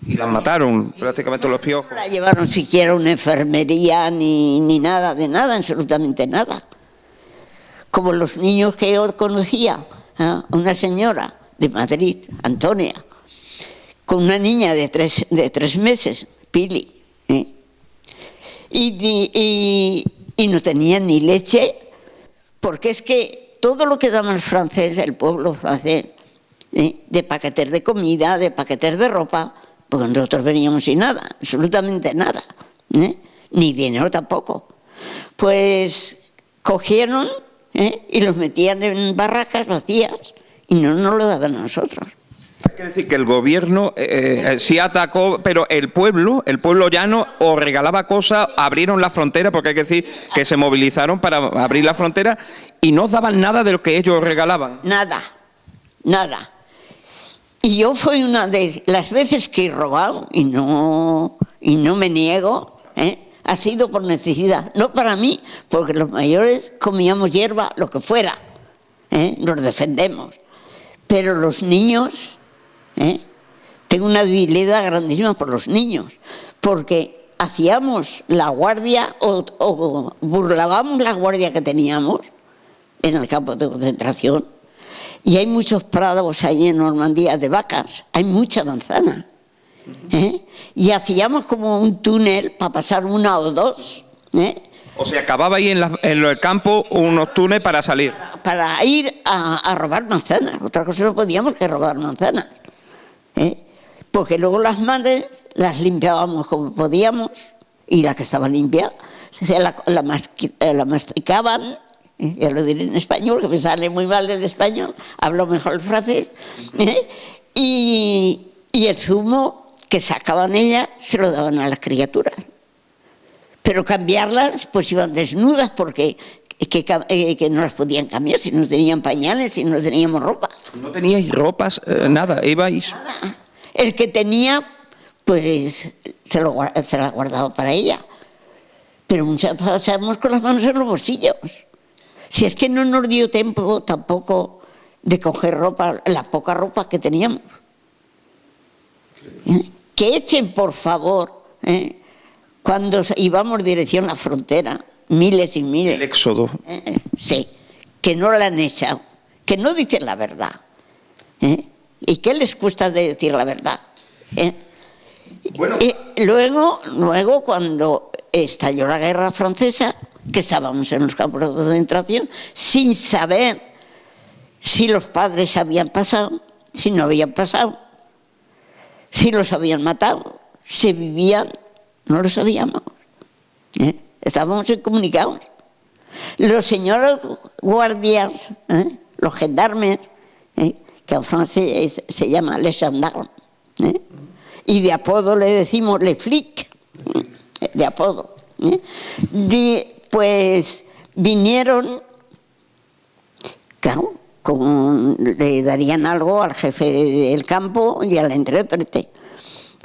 Y las mataron prácticamente los piojos. No la llevaron siquiera a una enfermería ni nada, de nada, absolutamente nada. como los niños que yo conocía, una señora de Madrid, Antonia, con una niña de tres meses, Pili, y no tenía ni leche, porque es que todo lo que daban los franceses, el pueblo francés, de paquetes de comida, de paquetes de ropa, porque nosotros veníamos sin nada, absolutamente nada, ni dinero tampoco. Pues cogieron y los metían en barracas vacías y no nos lo daban a nosotros. Hay que decir que el gobierno sí atacó, pero el pueblo llano os regalaba cosas, abrieron la frontera, porque hay que decir que se movilizaron para abrir la frontera y no os daban nada de lo que ellos regalaban. Nada, nada. Y yo fui una de las veces que he robado, y no me niego, ha sido por necesidad, no para mí, porque los mayores comíamos hierba, lo que fuera, nos defendemos. Pero los niños, tengo una debilidad grandísima por los niños, porque hacíamos la guardia o burlábamos la guardia que teníamos en el campo de concentración, y hay muchos prados ahí en Normandía de vacas, hay mucha manzana, y hacíamos como un túnel para pasar una o dos. O sea, acababa ahí en el campo unos túneles para salir. Para ir a robar manzanas, otra cosa no podíamos que robar manzanas, porque luego las madres las limpiábamos como podíamos, y la que estaba limpia la masticaban, ya lo diré en español, que me sale muy mal el español, hablo mejor el francés, y el zumo que sacaban ellas se lo daban a las criaturas. Pero cambiarlas, pues iban desnudas, porque que no las podían cambiar si no tenían pañales, si no teníamos ropa. ¿No teníais ropas, nada? ¿Ibais? Nada. El que tenía, pues se la guardaba para ella. Pero muchas veces pasábamos con las manos en los bolsillos. Si es que no nos dio tiempo tampoco de coger ropa, la poca ropa que teníamos. Que echen, por favor, cuando íbamos dirección a la frontera, miles y miles. El éxodo. Sí, que no la han echado, que no dicen la verdad. ¿Y qué les cuesta de decir la verdad? Bueno. Luego, cuando estalló la guerra francesa, que estábamos en los campos de concentración, sin saber si los padres habían pasado, si no habían pasado, si los habían matado, si vivían, no lo sabíamos. Estábamos incomunicados. Los señores guardias, los gendarmes, que en francés se llama les gendarmes, y de apodo le decimos les flics, de apodo, pues vinieron, claro, le darían algo al jefe del campo y al intérprete,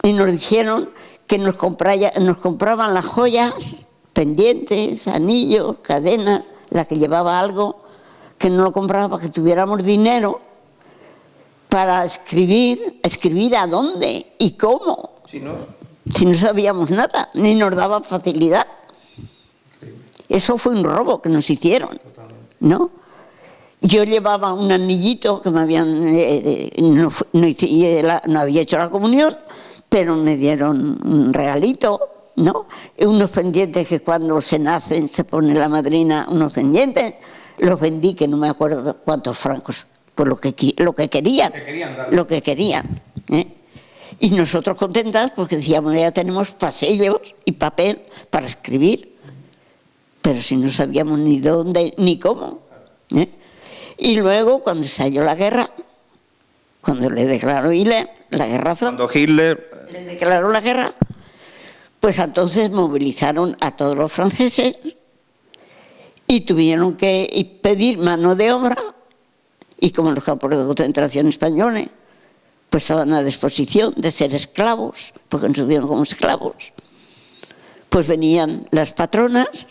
y nos dijeron que nos compraban las joyas, pendientes, anillos, cadenas, la que llevaba algo, que no lo compraba para que tuviéramos dinero para escribir a dónde y cómo. Si no sabíamos nada, ni nos daban facilidad. Eso fue un robo que nos hicieron, ¿no? Yo llevaba un anillito que me habían... no había hecho la comunión, pero me dieron un regalito, ¿no? Unos pendientes que cuando se nacen se pone la madrina, unos pendientes, los vendí, que no me acuerdo cuántos francos, por lo que querían, lo que querían. Y nosotros contentas porque decíamos, ya tenemos pasillos y papel para escribir, pero si no sabíamos ni dónde ni cómo. Y luego, cuando estalló la guerra, cuando le declaró Hitler la guerra, cuando Hitler le declaró la guerra, pues entonces movilizaron a todos los franceses y tuvieron que pedir mano de obra, y como los campos de concentración españoles pues estaban a disposición de ser esclavos, porque nos tuvieron como esclavos, pues venían las patronas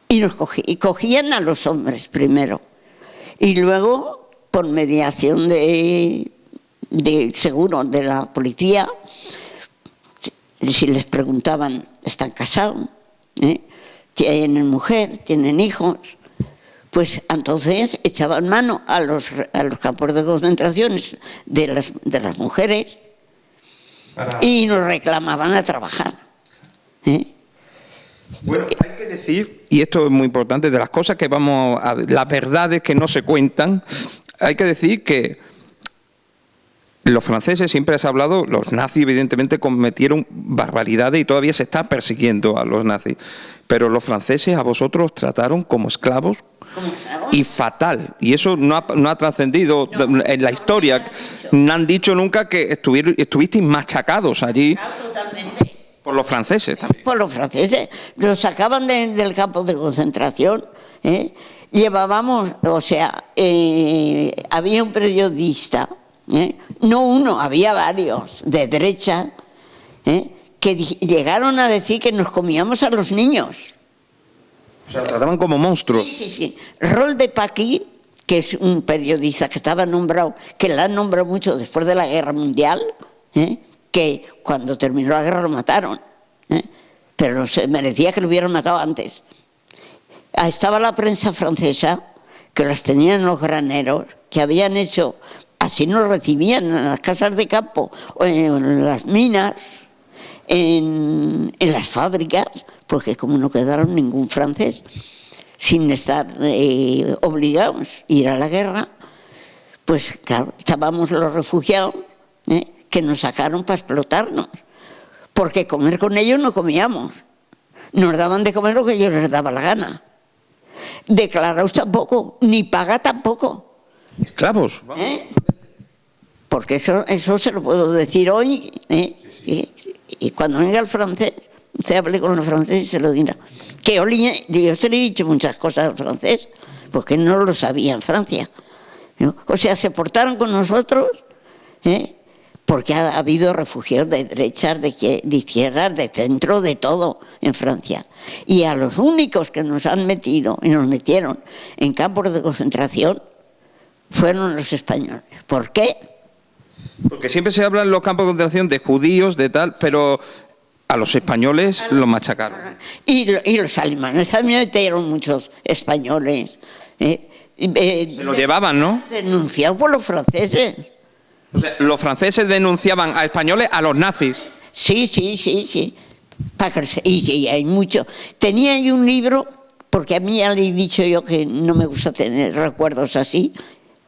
y cogían a los hombres primero, y luego, por mediación de seguro de la policía, si les preguntaban, ¿están casados? ¿Tienen mujer? ¿Tienen hijos? pues entonces echaban mano a los campos de concentración de las mujeres y nos reclamaban a trabajar. Bueno, hay que decir, y esto es muy importante, de las cosas que las verdades que no se cuentan, hay que decir que los franceses, siempre se ha hablado, los nazis evidentemente cometieron barbaridades y todavía se está persiguiendo a los nazis, pero los franceses a vosotros trataron como esclavos y fatal, y eso no ha trascendido en la historia. No han dicho nunca que estuvisteis machacados allí. Totalmente. Por los franceses también. Por los franceses. Los sacaban del campo de concentración. Llevábamos, o sea, había un periodista, no uno, había varios, de derecha, que llegaron a decir que nos comíamos a los niños. O sea, trataban como monstruos. Sí, sí, sí. Rol de Paqui, que es un periodista que estaba nombrado, que la han nombrado mucho después de la Guerra Mundial, que cuando terminó la guerra lo mataron, pero se merecía que lo hubieran matado antes. Estaba la prensa francesa, que las tenían en los graneros, que habían hecho, así nos recibían en las casas de campo, o en las minas, en las fábricas, porque como no quedaron ningún francés, sin estar obligados a ir a la guerra, pues claro, estábamos los refugiados, que nos sacaron para explotarnos, porque comer con ellos no comíamos, nos daban de comer lo que ellos les daba la gana. Declarados tampoco, ni paga tampoco. Esclavos. Porque eso se lo puedo decir hoy, y cuando venga el francés, usted hable con los franceses y se lo dirá. Que yo se le he dicho muchas cosas al francés, porque no lo sabía en Francia, ¿no? O sea, se portaron con nosotros, porque ha habido refugiados de derechas, de izquierdas, de centro, de todo en Francia. Y a los únicos que nos han metido y nos metieron en campos de concentración fueron los españoles. ¿Por qué? Porque siempre se habla en los campos de concentración de judíos, de tal, pero a los españoles los machacaron. Y los alemanes también metieron muchos españoles. Se lo llevaban, ¿no? Denunciados por los franceses. O sea, los franceses denunciaban a españoles a los nazis. Sí. Y hay mucho. Tenía ahí un libro, porque a mí ya le he dicho yo que no me gusta tener recuerdos así,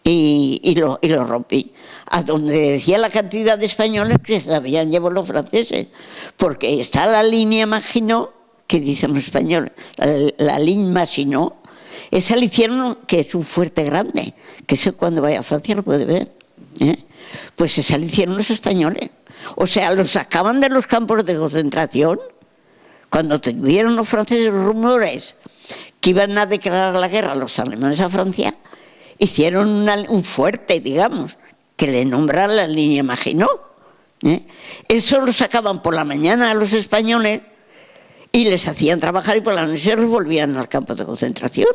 y lo rompí. A donde decía la cantidad de españoles que se habían llevado los franceses. Porque está la línea Maginot, que dicen los españoles, la línea Maginot, esa le hicieron, que es un fuerte grande, que eso cuando vaya a Francia lo puede ver. Pues esa le hicieron los españoles. O sea, los sacaban de los campos de concentración. Cuando tuvieron los franceses rumores que iban a declarar la guerra a los alemanes a Francia, hicieron un fuerte, digamos, que le nombraron la línea Maginot. Eso lo sacaban por la mañana a los españoles y les hacían trabajar, y por la noche los volvían al campo de concentración.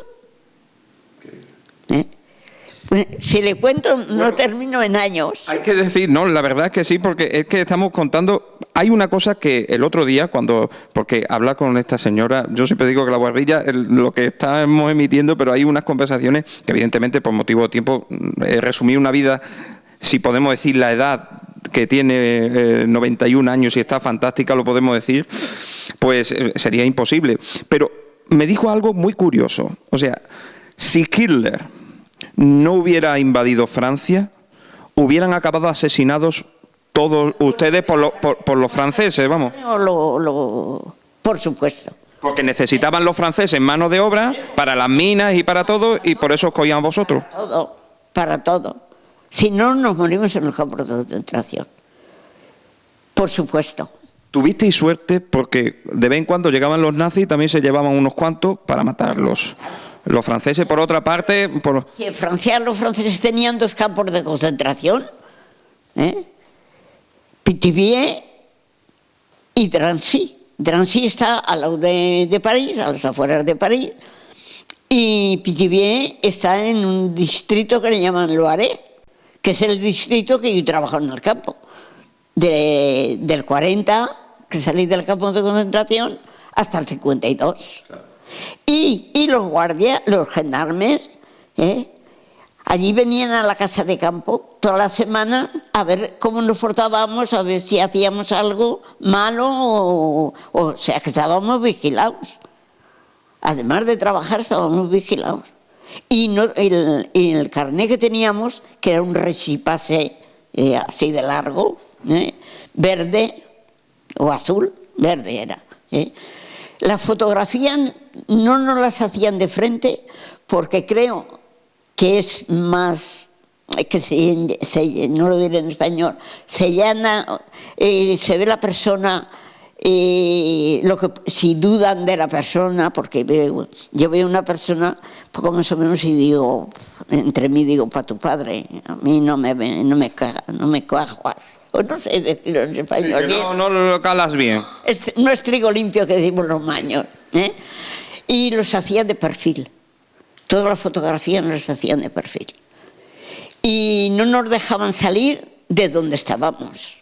Si le cuento, no termino en años. Hay que decir, no, la verdad es que sí, porque es que estamos contando. Hay una cosa que el otro día, porque habla con esta señora, yo siempre digo que la guarrilla, lo que estamos emitiendo, pero hay unas conversaciones que evidentemente por motivo de tiempo, resumir una vida, si podemos decir la edad que tiene 91 años y está fantástica, lo podemos decir, pues sería imposible. Pero me dijo algo muy curioso, o sea, si Hitler no hubiera invadido Francia, hubieran acabado asesinados todos ustedes por los franceses, vamos. Por supuesto. Porque necesitaban los franceses mano de obra para las minas y para todo, y por eso os cogían a vosotros. Para todo. Si no, nos morimos en los campos de concentración. Por supuesto. Tuvisteis suerte porque de vez en cuando llegaban los nazis y también se llevaban unos cuantos para matarlos. Los franceses, por otra parte... Si en Francia los franceses tenían 2 campos de concentración, Pithiviers y Drancy. Drancy está al lado de París, a las afueras de París, y Pithiviers está en un distrito que le llaman Loiret, que es el distrito que yo trabajo en el campo. Del 40, que salí del campo de concentración, hasta el 52. Y los guardias, los gendarmes, allí venían a la casa de campo toda la semana a ver cómo nos portábamos, a ver si hacíamos algo malo o sea, que estábamos vigilados. Además de trabajar, estábamos vigilados. Y el carnet que teníamos, que era un récipase así de largo, verde o azul, verde era. Las fotografías no nos las hacían de frente porque creo que es más, que no lo diré en español, se ve la persona, si dudan de la persona, porque yo veo una persona poco más o menos y digo, entre mí digo, para tu padre, a mí no me cuajas. O no sé decirlo en español. Sí, no lo calas bien. No es trigo limpio que decimos los maños. Y los hacían de perfil. Todas las fotografías nos las hacían de perfil. Y no nos dejaban salir de donde estábamos.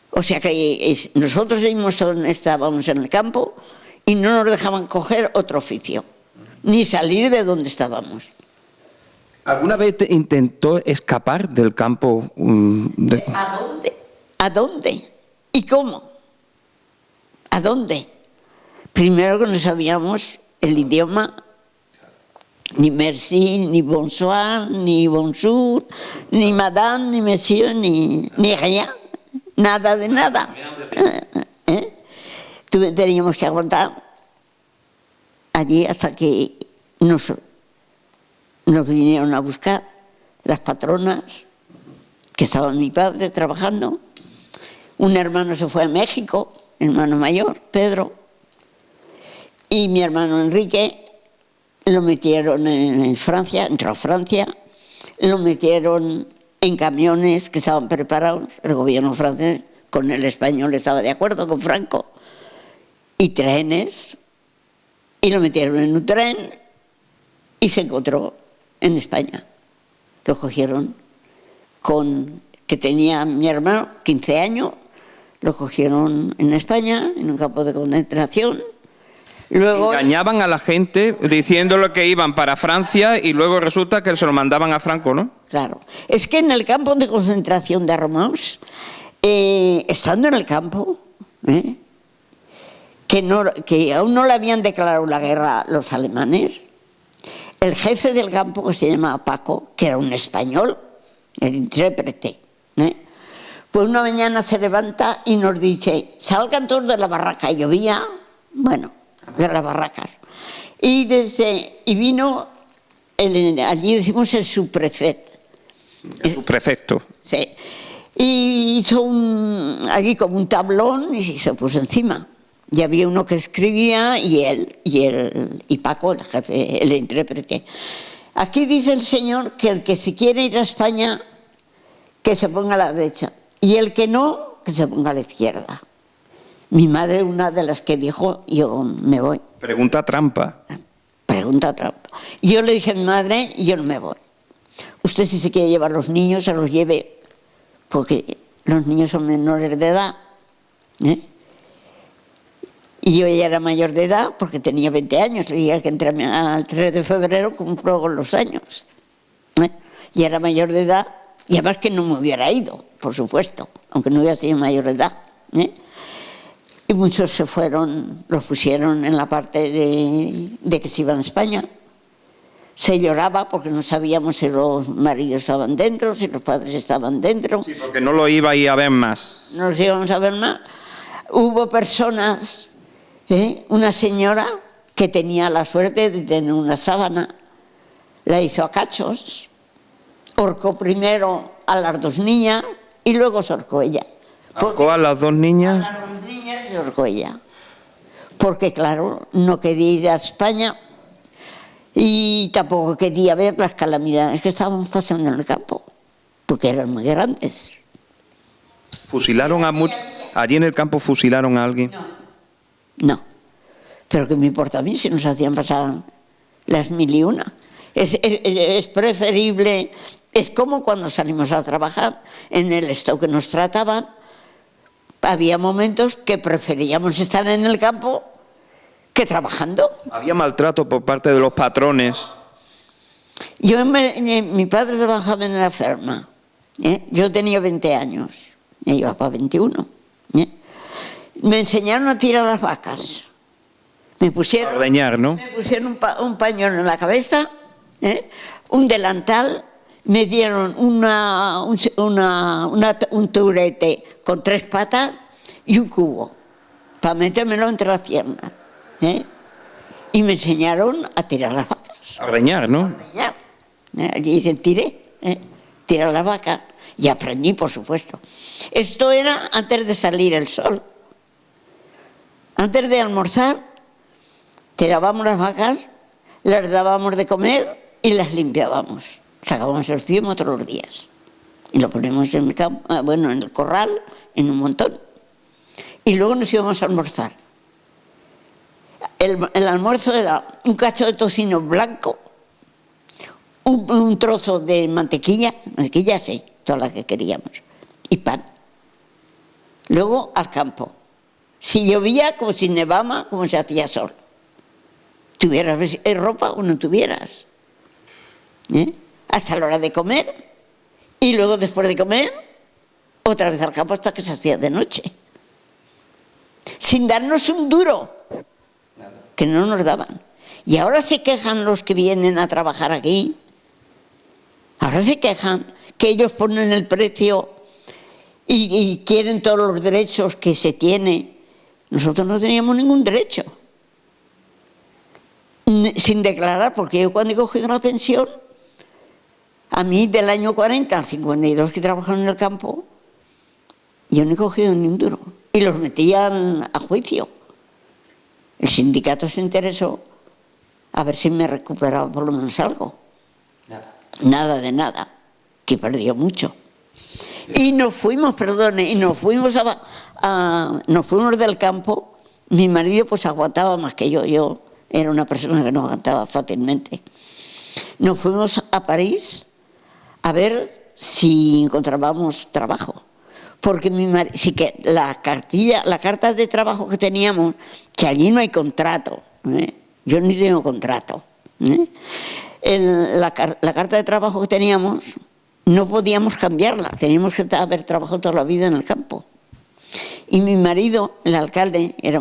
O sea que nosotros mismos estábamos en el campo y no nos dejaban coger otro oficio, ni salir de donde estábamos. ¿Alguna vez intentó escapar del campo? ¿A dónde? ¿A dónde? ¿Y cómo? ¿A dónde? Primero que no sabíamos el idioma, ni merci, ni bonsoir, ni bonjour, ni madame, ni monsieur, ni rien, nada de nada. Teníamos que aguantar allí hasta que nos vinieron a buscar las patronas, que estaba mi padre trabajando. Un hermano se fue a México, hermano mayor, Pedro, y mi hermano Enrique lo metieron en Francia, entró a Francia, lo metieron en camiones que estaban preparados, el gobierno francés con el español estaba de acuerdo, con Franco, y trenes, y lo metieron en un tren y se encontró en España. Lo cogieron que tenía mi hermano 15 años, lo cogieron en España, en un campo de concentración. Luego Engañaban a la gente diciéndole que iban para Francia y luego resulta que se lo mandaban a Franco, ¿no? Claro. Es que en el campo de concentración de Armaus, estando en el campo, que aún no le habían declarado la guerra los alemanes, el jefe del campo, que se llamaba Paco, que era un español, el intérprete, pues una mañana se levanta y nos dice, salgan todos de la barraca. Y llovía, bueno, de las barracas. Y vino, allí decimos el subprefecto. El subprefecto. Sí. Y hizo allí como un tablón y se puso encima. Y había uno que escribía y Paco, el jefe, el intérprete. Aquí dice el señor que el que se quiere ir a España, que se ponga a la derecha. Y el que no, que se ponga a la izquierda. Mi madre, una de las que dijo, yo me voy. Pregunta trampa. Pregunta trampa. Y yo le dije a mi madre, yo no me voy. Usted si se quiere llevar los niños, se los lleve, porque los niños son menores de edad. Y yo ya era mayor de edad, porque tenía 20 años. Le dije que entré al 3 de febrero, cumplo con los años. Y era mayor de edad, y además que no me hubiera ido, por supuesto, aunque no hubiera sido mayor de edad. Y muchos se fueron, los pusieron en la parte de que se iban a España. Se lloraba porque no sabíamos si los maridos estaban dentro, si los padres estaban dentro. Sí, porque no lo iba a ir a ver más. No los íbamos a ver más. Hubo personas, una señora que tenía la suerte de tener una sábana, la hizo a cachos, ahorcó primero a las dos niñas y luego se ahorcó ella. ¿Ahorcó a las dos niñas? A las dos niñas se ahorcó ella. Porque, claro, no quería ir a España y tampoco quería ver las calamidades que estábamos pasando en el campo, porque eran muy grandes. ¿Fusilaron allí en el campo fusilaron a alguien? No. Pero que me importa a mí si nos hacían pasar las 1001. Es preferible, es como cuando salimos a trabajar en el stock que nos trataban. Había momentos que preferíamos estar en el campo que trabajando. ¿Había maltrato por parte de los patrones? Mi padre trabajaba en la ferma. Yo tenía 20 años, me iba para 21. Me enseñaron a tirar las vacas. Me pusieron, A ordeñar, ¿no? me pusieron un pañuelo en la cabeza, un delantal, me dieron un turete con 3 patas y un cubo para metérmelo entre las piernas. Y me enseñaron a tirar las vacas. A ordeñar, ¿no? Ordeñar. Allí dicen, tirar las vacas. Y aprendí, por supuesto. Esto era antes de salir el sol. Antes de almorzar, tirábamos las vacas, les dábamos de comer y las limpiábamos. Sacábamos el piemo todos los días. Y lo poníamos en el campo, en el corral, en un montón. Y luego nos íbamos a almorzar. El almuerzo era un cacho de tocino blanco, un trozo de mantequilla sí, toda la que queríamos, y pan. Luego al campo. Si llovía, como si nevaba, como si hacía sol. Tuvieras ropa o no tuvieras. Hasta la hora de comer. Y luego, después de comer, otra vez al campo hasta que se hacía de noche. Sin darnos un duro, que no nos daban. Y ahora se quejan los que vienen a trabajar aquí. Ahora se quejan que ellos ponen el precio y quieren todos los derechos que se tiene. Nosotros no teníamos ningún derecho. Sin declarar, porque yo cuando he cogido la pensión, a mí del año 40 al 52 que trabajaron en el campo, yo no he cogido ni un duro. Y los metían a juicio. El sindicato se interesó a ver si me recuperaba por lo menos algo. Nada de nada, que perdió mucho. Y nos fuimos, nos fuimos del campo. Mi marido pues aguantaba más que yo era una persona que no aguantaba fácilmente. Nos fuimos a París a ver si encontrábamos trabajo. Porque sí que la carta de trabajo que teníamos, que allí no hay contrato, yo ni tengo contrato. La carta de trabajo que teníamos no podíamos cambiarla, teníamos que haber trabajado toda la vida en el campo. Y mi marido, el alcalde, era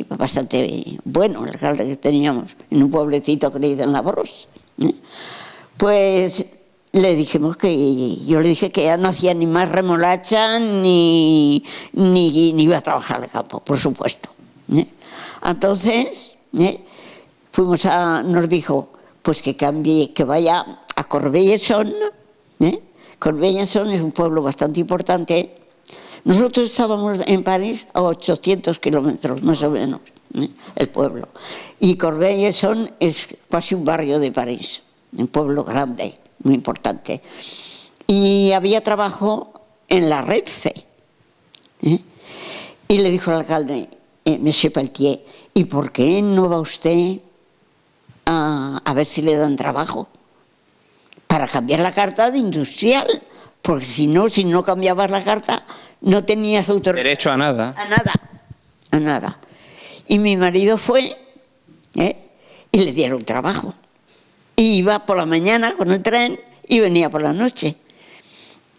bastante bueno, el alcalde que teníamos en un pueblecito que le dicen Labros. Pues le dijimos yo le dije que ya no hacía ni más remolacha ni iba a trabajar al campo, por supuesto. Entonces, nos dijo pues que cambie, que vaya a Corbeil-Essonnes. Corbeil-Essonnes es un pueblo bastante importante. Nosotros estábamos en París a 800 kilómetros más o menos, el pueblo. Y Corbeil-Essonnes es casi un barrio de París, un pueblo grande, muy importante. Y había trabajo en la Renfe. Y le dijo al alcalde, Monsieur Peltier, ¿y por qué no va usted a ver si le dan trabajo? Para cambiar la carta de industrial, porque si no cambiabas la carta, no tenías autorización. Derecho a nada. A nada. Y mi marido fue, y le dieron trabajo. Y iba por la mañana con el tren y venía por la noche.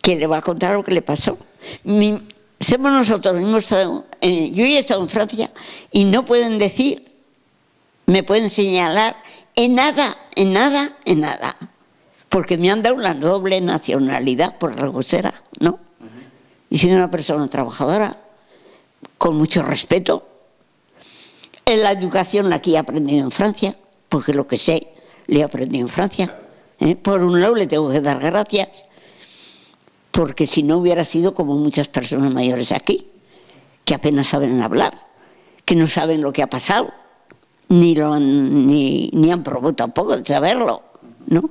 Que le va a contar lo que le pasó. Somos nosotros, yo he estado en Francia y no pueden decir, me pueden señalar en nada, porque me han dado la doble nacionalidad por algo será, ¿no? Y soy una persona trabajadora, con mucho respeto. En la educación la que he aprendido en Francia, porque lo que sé le he aprendido en Francia. Por un lado le tengo que dar gracias, porque si no hubiera sido como muchas personas mayores aquí, que apenas saben hablar, que no saben lo que ha pasado, ni han probado tampoco de saberlo, ¿no?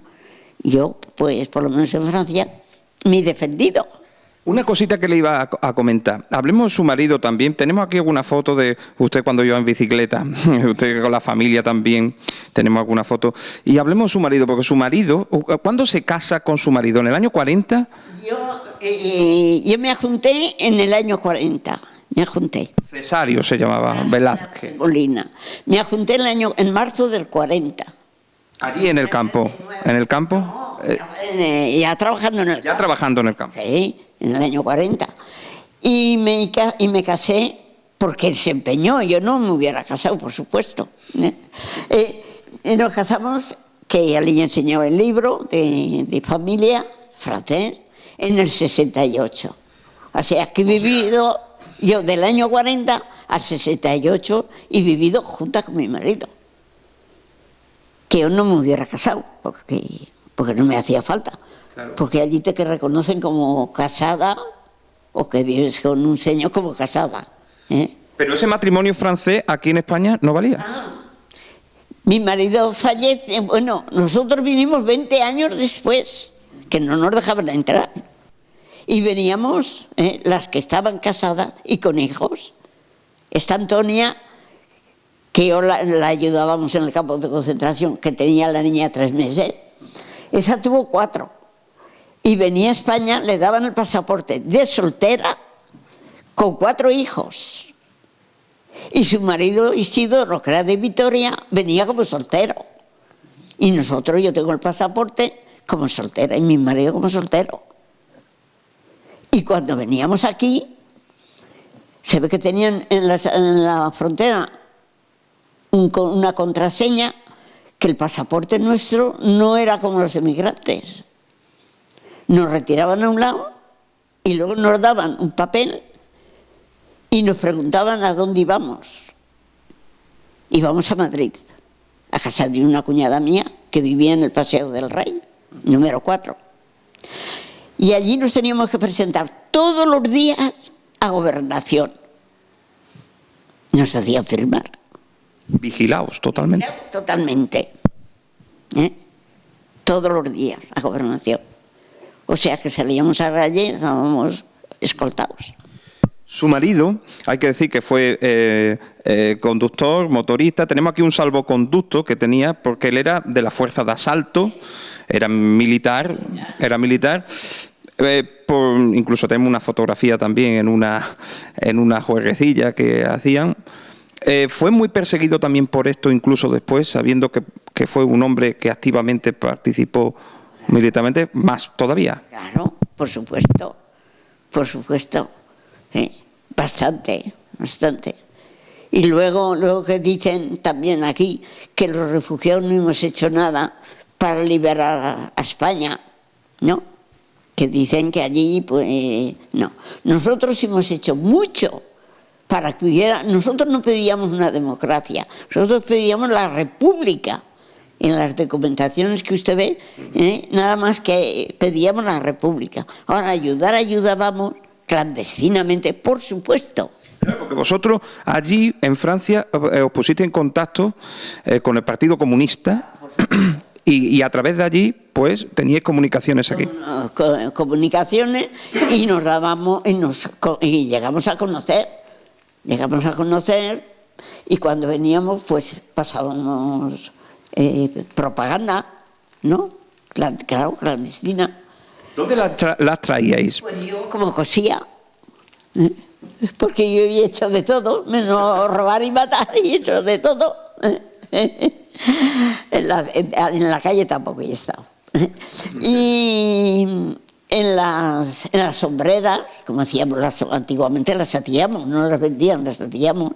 Yo, pues, por lo menos en Francia, me he defendido. Una cosita que le iba a comentar. Hablemos de su marido también. Tenemos aquí alguna foto de usted cuando iba en bicicleta. Usted con la familia también. Tenemos alguna foto. Y hablemos de su marido, porque su marido... ¿Cuándo se casa con su marido? ¿En el año 40? Yo me ajunté en el año 40. Me ajunté. Cesario se llamaba, Velázquez. Molina. Me ajunté en marzo del 40. Allí en el campo. ¿En el campo? Ya trabajando en el campo. Ya trabajando en el campo. Sí, en el año 40. Y me casé porque él se empeñó. Yo no me hubiera casado, por supuesto. Nos casamos, que ella le enseñó el libro de familia francés en el 68. O sea, que he vivido yo del año 40 al 68 y vivido junta con mi marido. Que yo no me hubiera casado, porque no me hacía falta. Claro. Porque allí te que reconocen como casada o que vives con un señor como casada. Pero ese matrimonio francés aquí en España no valía. Mi marido fallece, bueno, nosotros vinimos 20 años después, que no nos dejaban entrar. Y veníamos las que estaban casadas y con hijos. Esta Antonia, que yo la ayudábamos en el campo de concentración, que tenía la niña 3 meses, esa tuvo 4. Y venía a España, le daban el pasaporte de soltera con 4 hijos. Y su marido Isidoro, que era de Vitoria, venía como soltero. Y nosotros, yo tengo el pasaporte como soltera y mi marido como soltero. Y cuando veníamos aquí, se ve que tenían en la frontera una contraseña, que el pasaporte nuestro no era como los emigrantes. Nos retiraban a un lado y luego nos daban un papel y nos preguntaban a dónde íbamos. Íbamos a Madrid, a casa de una cuñada mía que vivía en el Paseo del Rey, número 4. Y allí nos teníamos que presentar todos los días a Gobernación. Nos hacían firmar. Vigilados totalmente. Totalmente. Todos los días a Gobernación. O sea que salíamos a la calle y estábamos escoltados. Su marido, hay que decir que fue conductor, motorista. Tenemos aquí un salvoconducto que tenía, porque él era de la fuerza de asalto, era militar. Incluso tenemos una fotografía también en una juerguecilla que hacían. Fue muy perseguido también por esto, incluso después, sabiendo que fue un hombre que activamente participó militarmente, más todavía. Claro, por supuesto. Bastante. Y luego que dicen también aquí que los refugiados no hemos hecho nada para liberar a España, ¿no? Que dicen que allí, pues, no. Nosotros hemos hecho mucho para que hubiera... Nosotros no pedíamos una democracia, nosotros pedíamos la república. En las documentaciones que usted ve, nada más que pedíamos la república. Ahora, ayudábamos clandestinamente, por supuesto. Claro, porque vosotros allí en Francia os pusisteis en contacto con el Partido Comunista y a través de allí pues teníais comunicaciones aquí. Comunicaciones y nos dábamos y llegamos a conocer. Y cuando veníamos pues pasábamos propaganda, ¿no? Claro, clandestina. ¿Dónde las traíais? Pues yo como cosía, porque yo he hecho de todo, menos robar y matar, y he hecho de todo. En la calle tampoco he estado. Y en las sombreras, como hacíamos antiguamente, las hacíamos, no las vendían, las hacíamos.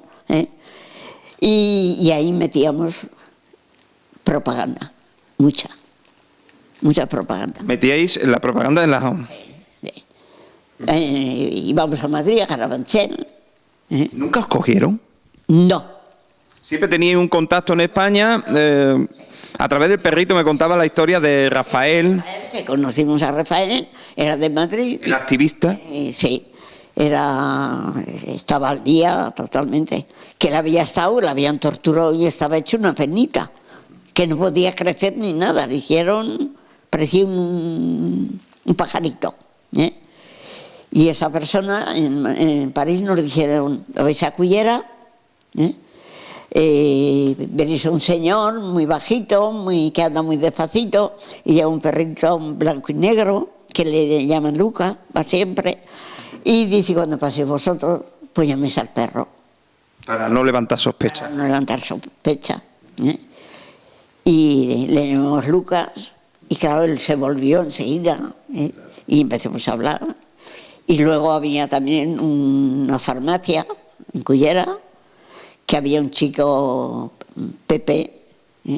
Y ahí metíamos propaganda, mucha propaganda. ¿Metíais la propaganda en la... Sí. Íbamos a Madrid, a Carabanchel. ¿Nunca os cogieron? No. Siempre teníais un contacto en España. A través del perrito me contaba la historia de Rafael. Que conocimos a Rafael, era de Madrid. El activista. Sí, estaba al día totalmente. Que él había estado, la habían torturado y estaba hecho una penita. Que no podía crecer ni nada, le hicieron, parecía un pajarito. Y esa persona en París nos dijeron, ¿lo veis a Cullera? Venís a un señor muy bajito, que anda muy despacito, y lleva un perrito blanco y negro, que le llaman Luca, va siempre, y dice, cuando paséis vosotros, pues llaméis al perro. Para no levantar sospechas. Para no levantar sospecha. Y le llamamos Lucas, y claro, él se volvió enseguida, y empezamos a hablar. Y luego había también una farmacia en Cullera, que había un chico, Pepe,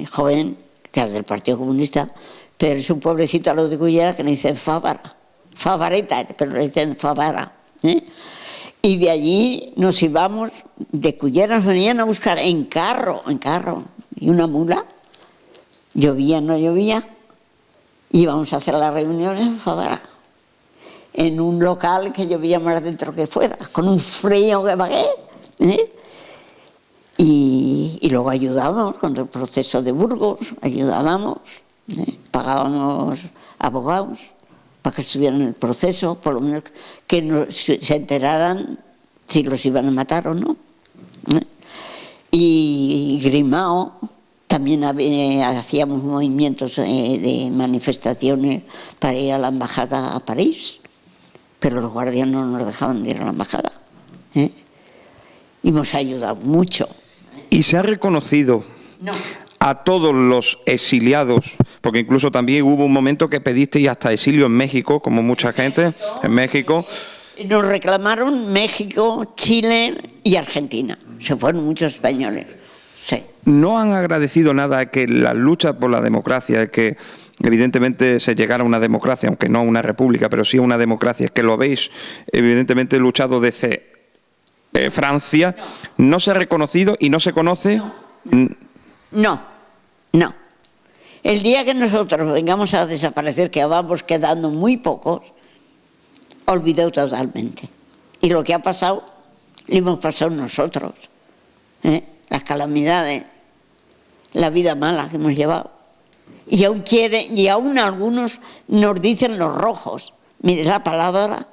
joven, que era del Partido Comunista, pero es un pueblecito a lo de Cullera que le dicen Fávara, Favareta, pero le dicen Favara. Y de allí nos íbamos, de Cullera nos venían a buscar en carro, y una mula, llovía, no llovía, íbamos a hacer las reuniones en Favara, en un local que llovía más dentro que fuera, con un frío que pagué, y luego ayudábamos con el proceso de Burgos, ayudábamos, pagábamos abogados para que estuvieran en el proceso, por lo menos que se enteraran si los iban a matar o no. Y Grimao, también hacíamos movimientos de manifestaciones para ir a la embajada a París, pero los guardias no nos dejaban de ir a la embajada. Y hemos ayudado mucho. ¿Y se ha reconocido a todos los exiliados? Porque incluso también hubo un momento que pedisteis hasta exilio en México, como mucha gente, en México. Nos reclamaron México, Chile y Argentina. Se fueron muchos españoles. Sí. ¿No han agradecido nada que la lucha por la democracia, que evidentemente se llegara a una democracia, aunque no a una república, pero sí a una democracia, que lo habéis evidentemente luchado desde Francia, no se ha reconocido y no se conoce? No. El día que nosotros vengamos a desaparecer, que vamos quedando muy pocos, olvidó totalmente. Y lo que ha pasado, lo hemos pasado nosotros. Las calamidades, la vida mala que hemos llevado. Y aún algunos nos dicen los rojos. Mire, la palabra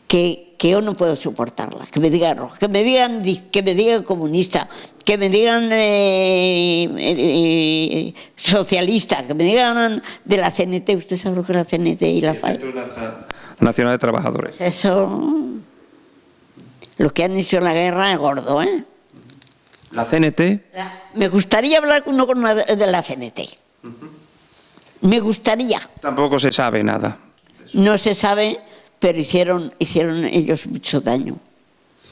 que yo no puedo soportarla, que me digan rojo, que me digan comunista, que me digan socialista, que me digan de la CNT. ¿Usted sabe lo que es la CNT y la FAI? Nacional de Trabajadores. Eso, lo que han hecho en la guerra es gordo, ¿eh? ¿La CNT? Me gustaría hablar con una de la CNT. Me gustaría. Tampoco se sabe nada. No se sabe, pero hicieron ellos mucho daño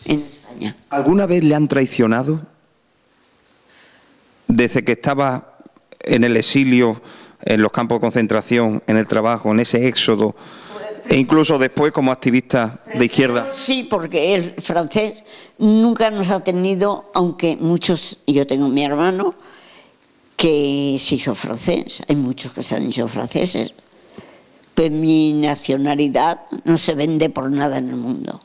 en España. ¿Alguna vez le han traicionado? Desde que estaba en el exilio, en los campos de concentración, en el trabajo, en ese éxodo, e incluso después como activista de izquierda. Sí, porque el francés nunca nos ha tenido, aunque muchos, yo tengo mi hermano que se hizo francés, hay muchos que se han hecho franceses, pues mi nacionalidad no se vende por nada en el mundo.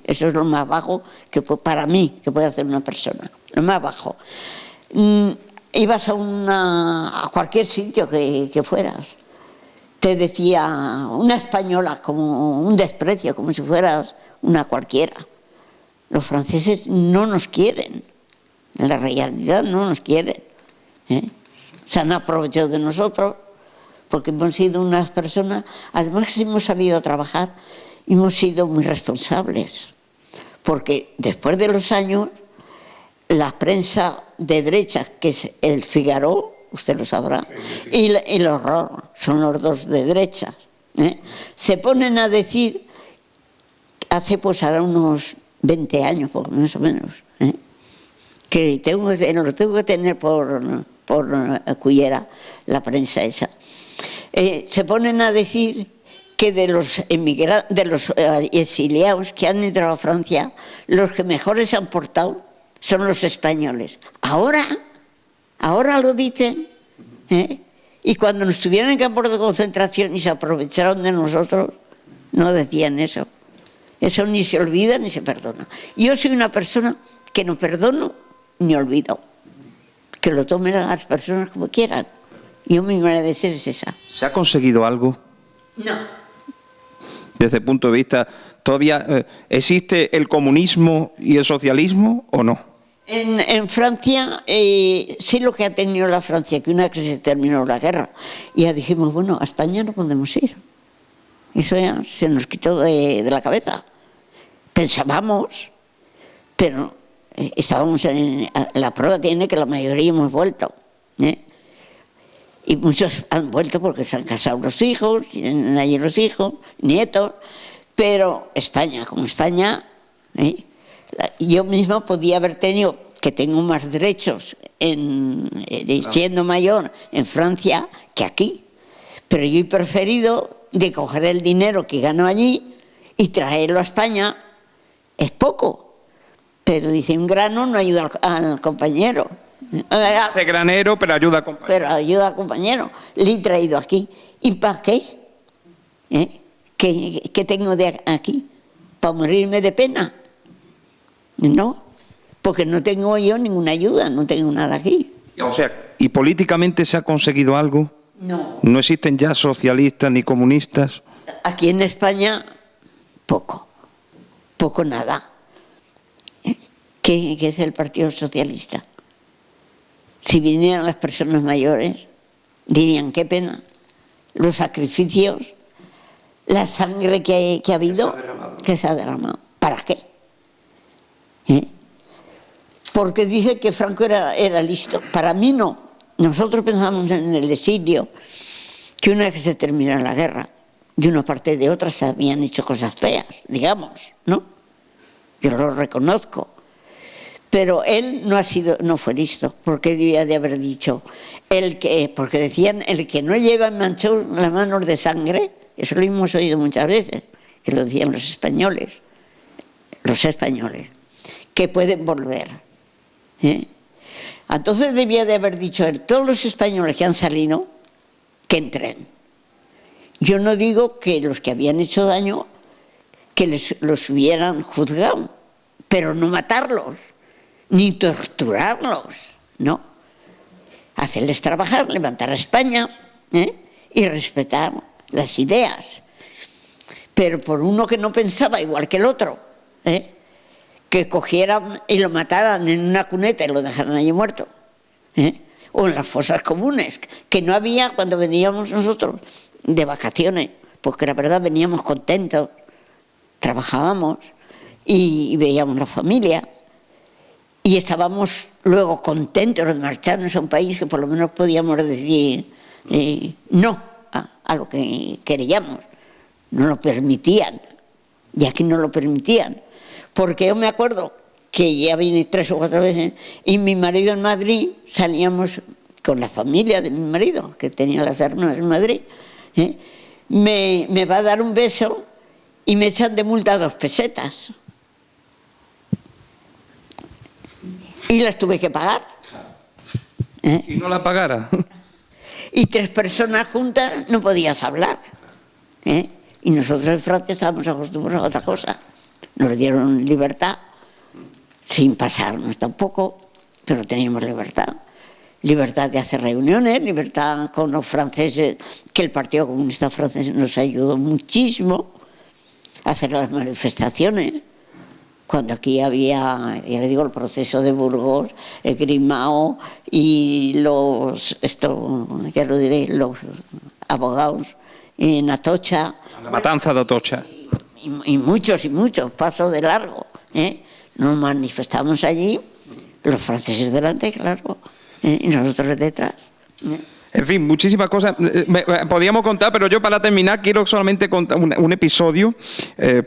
Eso es lo más bajo que para mí que puede hacer una persona, lo más bajo. Ibas a cualquier sitio que fueras, te decía una española como un desprecio, como si fueras una cualquiera. Los franceses no nos quieren, en la realidad no nos quieren. Se han aprovechado de nosotros porque hemos sido unas personas, además que hemos salido a trabajar, hemos sido muy responsables, porque después de los años la prensa de derecha, que es el Figaro, usted lo sabrá, y el Horror, son los dos de derecha, se ponen a decir, hace pues ahora unos 20 años, más o menos, que lo tengo que tener por Cullera, la prensa esa, se ponen a decir que de los exiliados que han entrado a Francia, los que mejores se han portado son los españoles. Ahora lo dicen, y cuando nos estuvieron en campos de concentración y se aprovecharon de nosotros, no decían eso. Eso ni se olvida ni se perdona. Yo soy una persona que no perdono ni olvido. Que lo tomen las personas como quieran. Yo mi manera de ser es esa. ¿Se ha conseguido algo? No. Desde el punto de vista, ¿todavía existe el comunismo y el socialismo o no? En Francia, sí lo que ha tenido la Francia, que una vez que se terminó la guerra, ya dijimos, bueno, a España no podemos ir. Eso ya se nos quitó de la cabeza. Pensábamos, pero estábamos la prueba tiene que la mayoría hemos vuelto, ¿eh? Y muchos han vuelto porque se han casado los hijos, tienen allí los hijos, nietos, pero España, como España, ¿eh? Yo misma podía haber tenido, que tengo más derechos siendo mayor en Francia que aquí, pero yo he preferido de coger el dinero que gano allí y traerlo a España. Es poco, pero dice, un grano no ayuda al compañero. Hace granero, pero ayuda al compañero. Pero ayuda al compañero. Le he traído aquí. ¿Y para qué? ¿Qué tengo de aquí? ¿Para morirme de pena? No, porque no tengo yo ninguna ayuda, no tengo nada aquí. O sea, ¿y políticamente se ha conseguido algo? No. ¿No existen ya socialistas ni comunistas? Aquí en España, poco nada. ¿Qué es el Partido Socialista? Si vinieran las personas mayores, dirían, qué pena, los sacrificios, la sangre que ha habido, que se ha derramado. ¿Para qué? Porque dice que Franco era listo. Para mí no. Nosotros pensamos en el exilio, que una vez que se termina la guerra, de una parte y de otra se habían hecho cosas feas, digamos, ¿no? Yo lo reconozco. Pero él no fue listo, porque debía de haber dicho, porque decían, el que no lleva manchado las manos de sangre, eso lo hemos oído muchas veces, que lo decían los españoles, que pueden volver. Entonces debía de haber dicho él, todos los españoles que han salido, que entren. Yo no digo que los que habían hecho daño, que los hubieran juzgado, pero no matarlos, ni torturarlos, no. Hacerles trabajar, levantar a España, y respetar las ideas. Pero por uno que no pensaba igual que el otro, que cogieran y lo mataran en una cuneta y lo dejaran allí muerto, o en las fosas comunes, que no había cuando veníamos nosotros de vacaciones, porque la verdad veníamos contentos, trabajábamos y veíamos la familia y estábamos luego contentos de marcharnos a un país que por lo menos podíamos decir no a lo que queríamos, no lo permitían, y aquí no lo permitían, porque yo me acuerdo que ya vine 3 o 4 veces y mi marido en Madrid, salíamos con la familia de mi marido, que tenía las hermanas en Madrid, me va a dar un beso y me echan de multa 2 pesetas. Y las tuve que pagar. ¿Y no la pagara? Y 3 personas juntas no podías hablar. Y nosotros en Francia estábamos acostumbrados a otra cosa. Nos dieron libertad, sin pasarnos tampoco, pero teníamos libertad. Libertad de hacer reuniones, libertad con los franceses, que el Partido Comunista Francés nos ayudó muchísimo a hacer las manifestaciones. Cuando aquí había, ya le digo, el proceso de Burgos, el Grimao y los abogados en Atocha. La matanza de Atocha. Y muchos, paso de largo. Nos manifestamos allí, los franceses delante, claro, y nosotros detrás. En fin, muchísimas cosas. Podíamos contar, pero yo para terminar quiero solamente contar un episodio,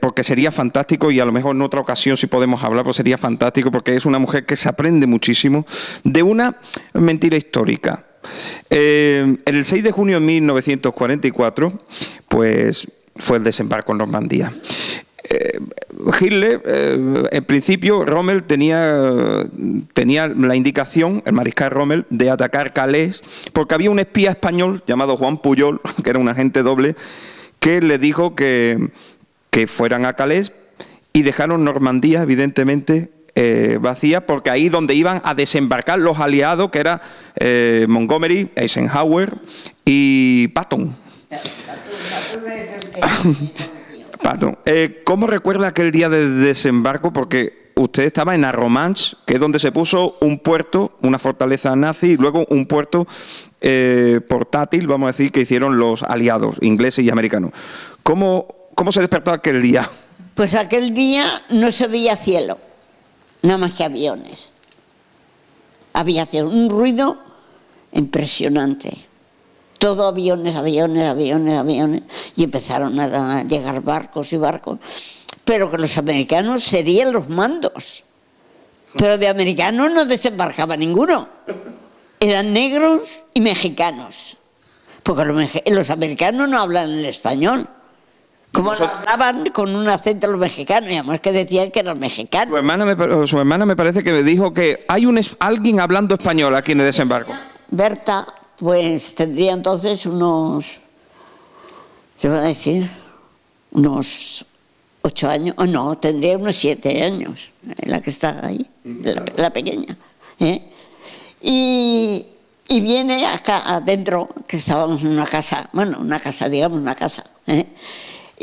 porque sería fantástico y a lo mejor en otra ocasión si podemos hablar, pues sería fantástico porque es una mujer que se aprende muchísimo de una mentira histórica. El 6 de junio de 1944, pues fue el desembarco en Normandía. Hitler, en principio, Rommel tenía la indicación, el mariscal Rommel, de atacar Calais, porque había un espía español llamado Juan Pujol, que era un agente doble, que le dijo que fueran a Calais y dejaron Normandía, evidentemente, vacía, porque ahí donde iban a desembarcar los aliados, que era Montgomery, Eisenhower y Patton. Patton. ¿Cómo recuerda aquel día de desembarco? Porque usted estaba en Arromanches, que es donde se puso un puerto, una fortaleza nazi, y luego un puerto portátil, vamos a decir, que hicieron los aliados, ingleses y americanos. ¿Cómo se despertó aquel día? Pues aquel día no se veía cielo. nada más que aviones. Aviación, un ruido impresionante. Todo aviones, aviones, aviones, aviones. Y empezaron a llegar barcos y barcos. Pero que los americanos cedían los mandos. Pero de americanos no desembarcaba ninguno. Eran negros y mexicanos. Porque los americanos no hablan el español. Como lo hablaban con un acento los mexicanos, y además que decían que eran mexicanos. Su hermana me parece que me dijo que hay alguien hablando español aquí en el desembarco. Berta, pues tendría entonces unos, ¿qué voy a decir? Unos 8 años, o no, tendría unos 7 años, la que está ahí, la pequeña. Y viene acá adentro, que estábamos en una casa, bueno, una casa, digamos, una casa,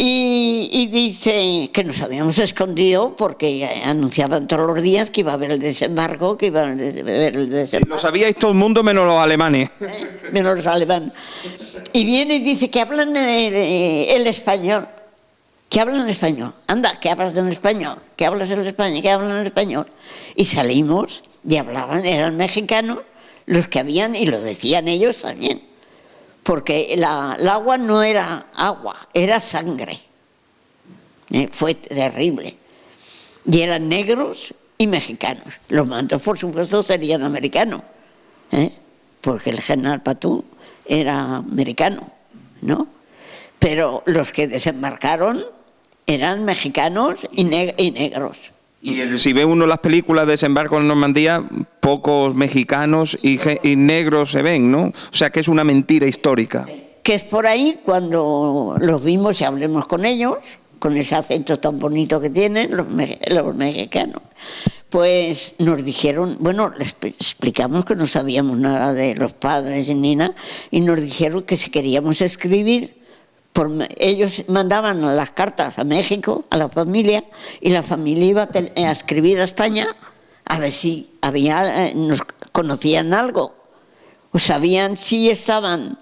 y dice que nos habíamos escondido porque anunciaban todos los días que iba a haber el desembarco, que iba a haber el desembarco. Lo sabíais todo el mundo menos los alemanes. Menos los alemanes. Y viene y dice que hablan el español. Que hablan en español. Anda, que hablas en español. Que hablas en español. Que hablan en español. Y salimos y hablaban, eran mexicanos los que habían, y lo decían ellos también. Porque el agua no era agua, era sangre. Fue terrible. Y eran negros y mexicanos. Los mandos, por supuesto, serían americanos. Porque el general Patú era americano, ¿no? Pero los que desembarcaron eran mexicanos y negros. Y si ve uno las películas de desembarco en Normandía, pocos mexicanos y negros se ven, ¿no? O sea que es una mentira histórica. Que es por ahí cuando los vimos y hablemos con ellos, con ese acento tan bonito que tienen los mexicanos. Pues nos dijeron, bueno, les explicamos que no sabíamos nada de los padres ni nada, y nos dijeron que si queríamos escribir, ellos mandaban las cartas a México, a la familia, y la familia iba a escribir a España a ver si nos conocían algo, o sabían si estaban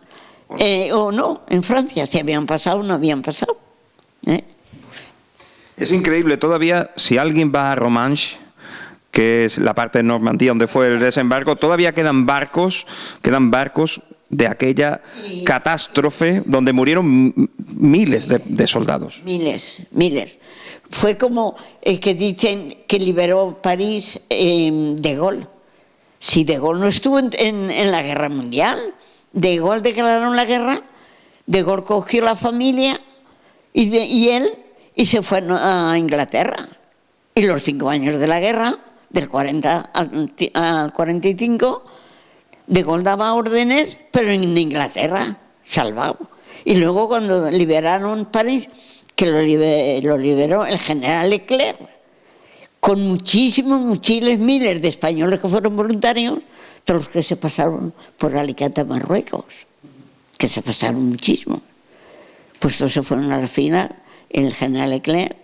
o no en Francia, si habían pasado o no habían pasado. Es increíble, todavía si alguien va a Romanche, que es la parte de Normandía donde fue el desembarco, todavía quedan barcos de aquella catástrofe donde murieron miles de soldados. Miles. Fue como que dicen que liberó París de Gaulle. Si de Gaulle no estuvo en la guerra mundial, de Gaulle declararon la guerra, de Gaulle cogió la familia y él se fue a Inglaterra. Y los 5 años de la guerra, del 40 al 45, de Gaulle daba órdenes, pero en Inglaterra, salvado. Y luego cuando liberaron París, que lo liberó el general Leclerc, con muchísimos, miles de españoles que fueron voluntarios, todos los que se pasaron por Alicante a Marruecos, que se pasaron muchísimo. Pues todos se fueron a la final, el general Leclerc,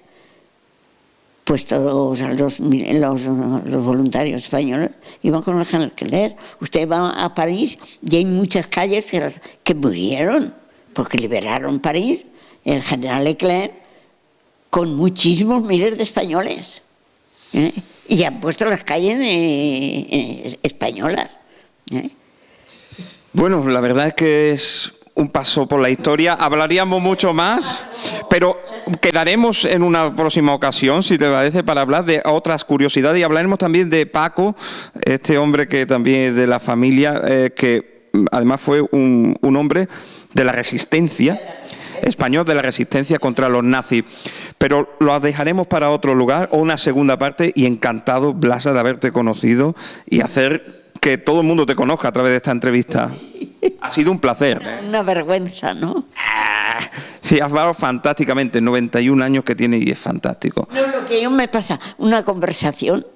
pues todos los voluntarios españoles iban con el general Leclerc. Usted va a París y hay muchas calles que murieron, porque liberaron París, el general Leclerc, con muchísimos miles de españoles. Y han puesto las calles españolas. Bueno, la verdad es que es un paso por la historia. Hablaríamos mucho más, pero quedaremos en una próxima ocasión, si te parece, para hablar de otras curiosidades, y hablaremos también de Paco, este hombre que también es de la familia, que además fue un hombre de la resistencia, español de la resistencia contra los nazis. Pero lo dejaremos para otro lugar o una segunda parte, y encantado, Blasa, de haberte conocido y hacer que todo el mundo te conozca a través de esta entrevista. Ha sido un placer. Una vergüenza, ¿no? Sí, has hablado fantásticamente, 91 años que tiene y es fantástico. No, lo que yo me pasa, una conversación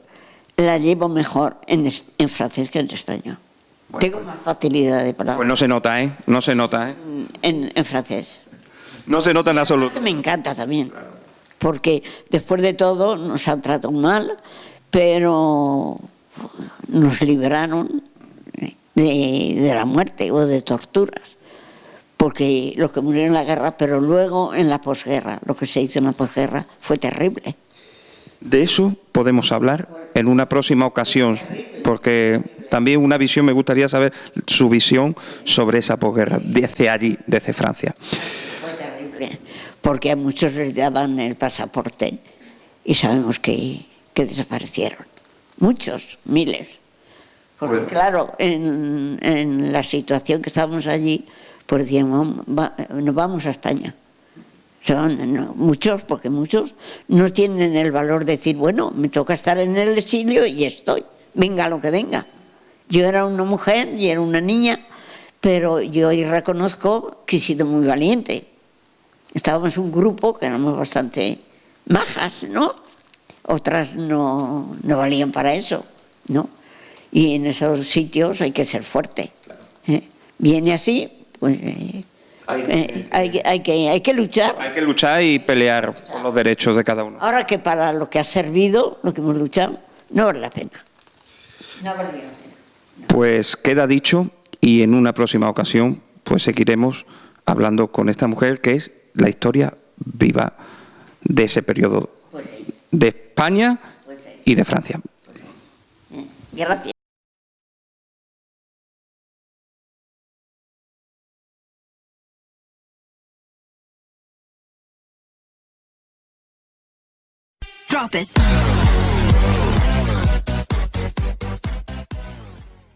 la llevo mejor en francés que en español. Bueno, tengo más facilidad de palabra. Pues no se nota, ¿eh? No se nota, ¿eh? En francés. No se nota en absoluto. Me encanta también, porque después de todo nos han tratado mal, pero nos liberaron de la muerte o de torturas, porque los que murieron en la guerra, pero luego en la posguerra, lo que se hizo en la posguerra fue terrible. De eso podemos hablar en una próxima ocasión, porque también una visión, me gustaría saber su visión sobre esa posguerra, desde allí, desde Francia. Fue terrible, porque a muchos les daban el pasaporte y sabemos que desaparecieron. Muchos, miles. Porque claro, en la situación que estábamos allí, pues decían, nos vamos a España. Muchos, porque muchos no tienen el valor de decir, bueno, me toca estar en el exilio y estoy, venga lo que venga. Yo era una mujer y era una niña, pero yo hoy reconozco que he sido muy valiente. Estábamos un grupo que éramos bastante majas, ¿no? Otras no valían para eso, ¿no? Y en esos sitios hay que ser fuerte. Viene así, pues hay que luchar. Hay que luchar y pelear por los derechos de cada uno. Ahora que para lo que ha servido, lo que hemos luchado, no vale la pena. No vale la pena. Pues queda dicho, y en una próxima ocasión pues seguiremos hablando con esta mujer, que es la historia viva de ese periodo, Pues sí. de España y de Francia. Gracias. Drop it.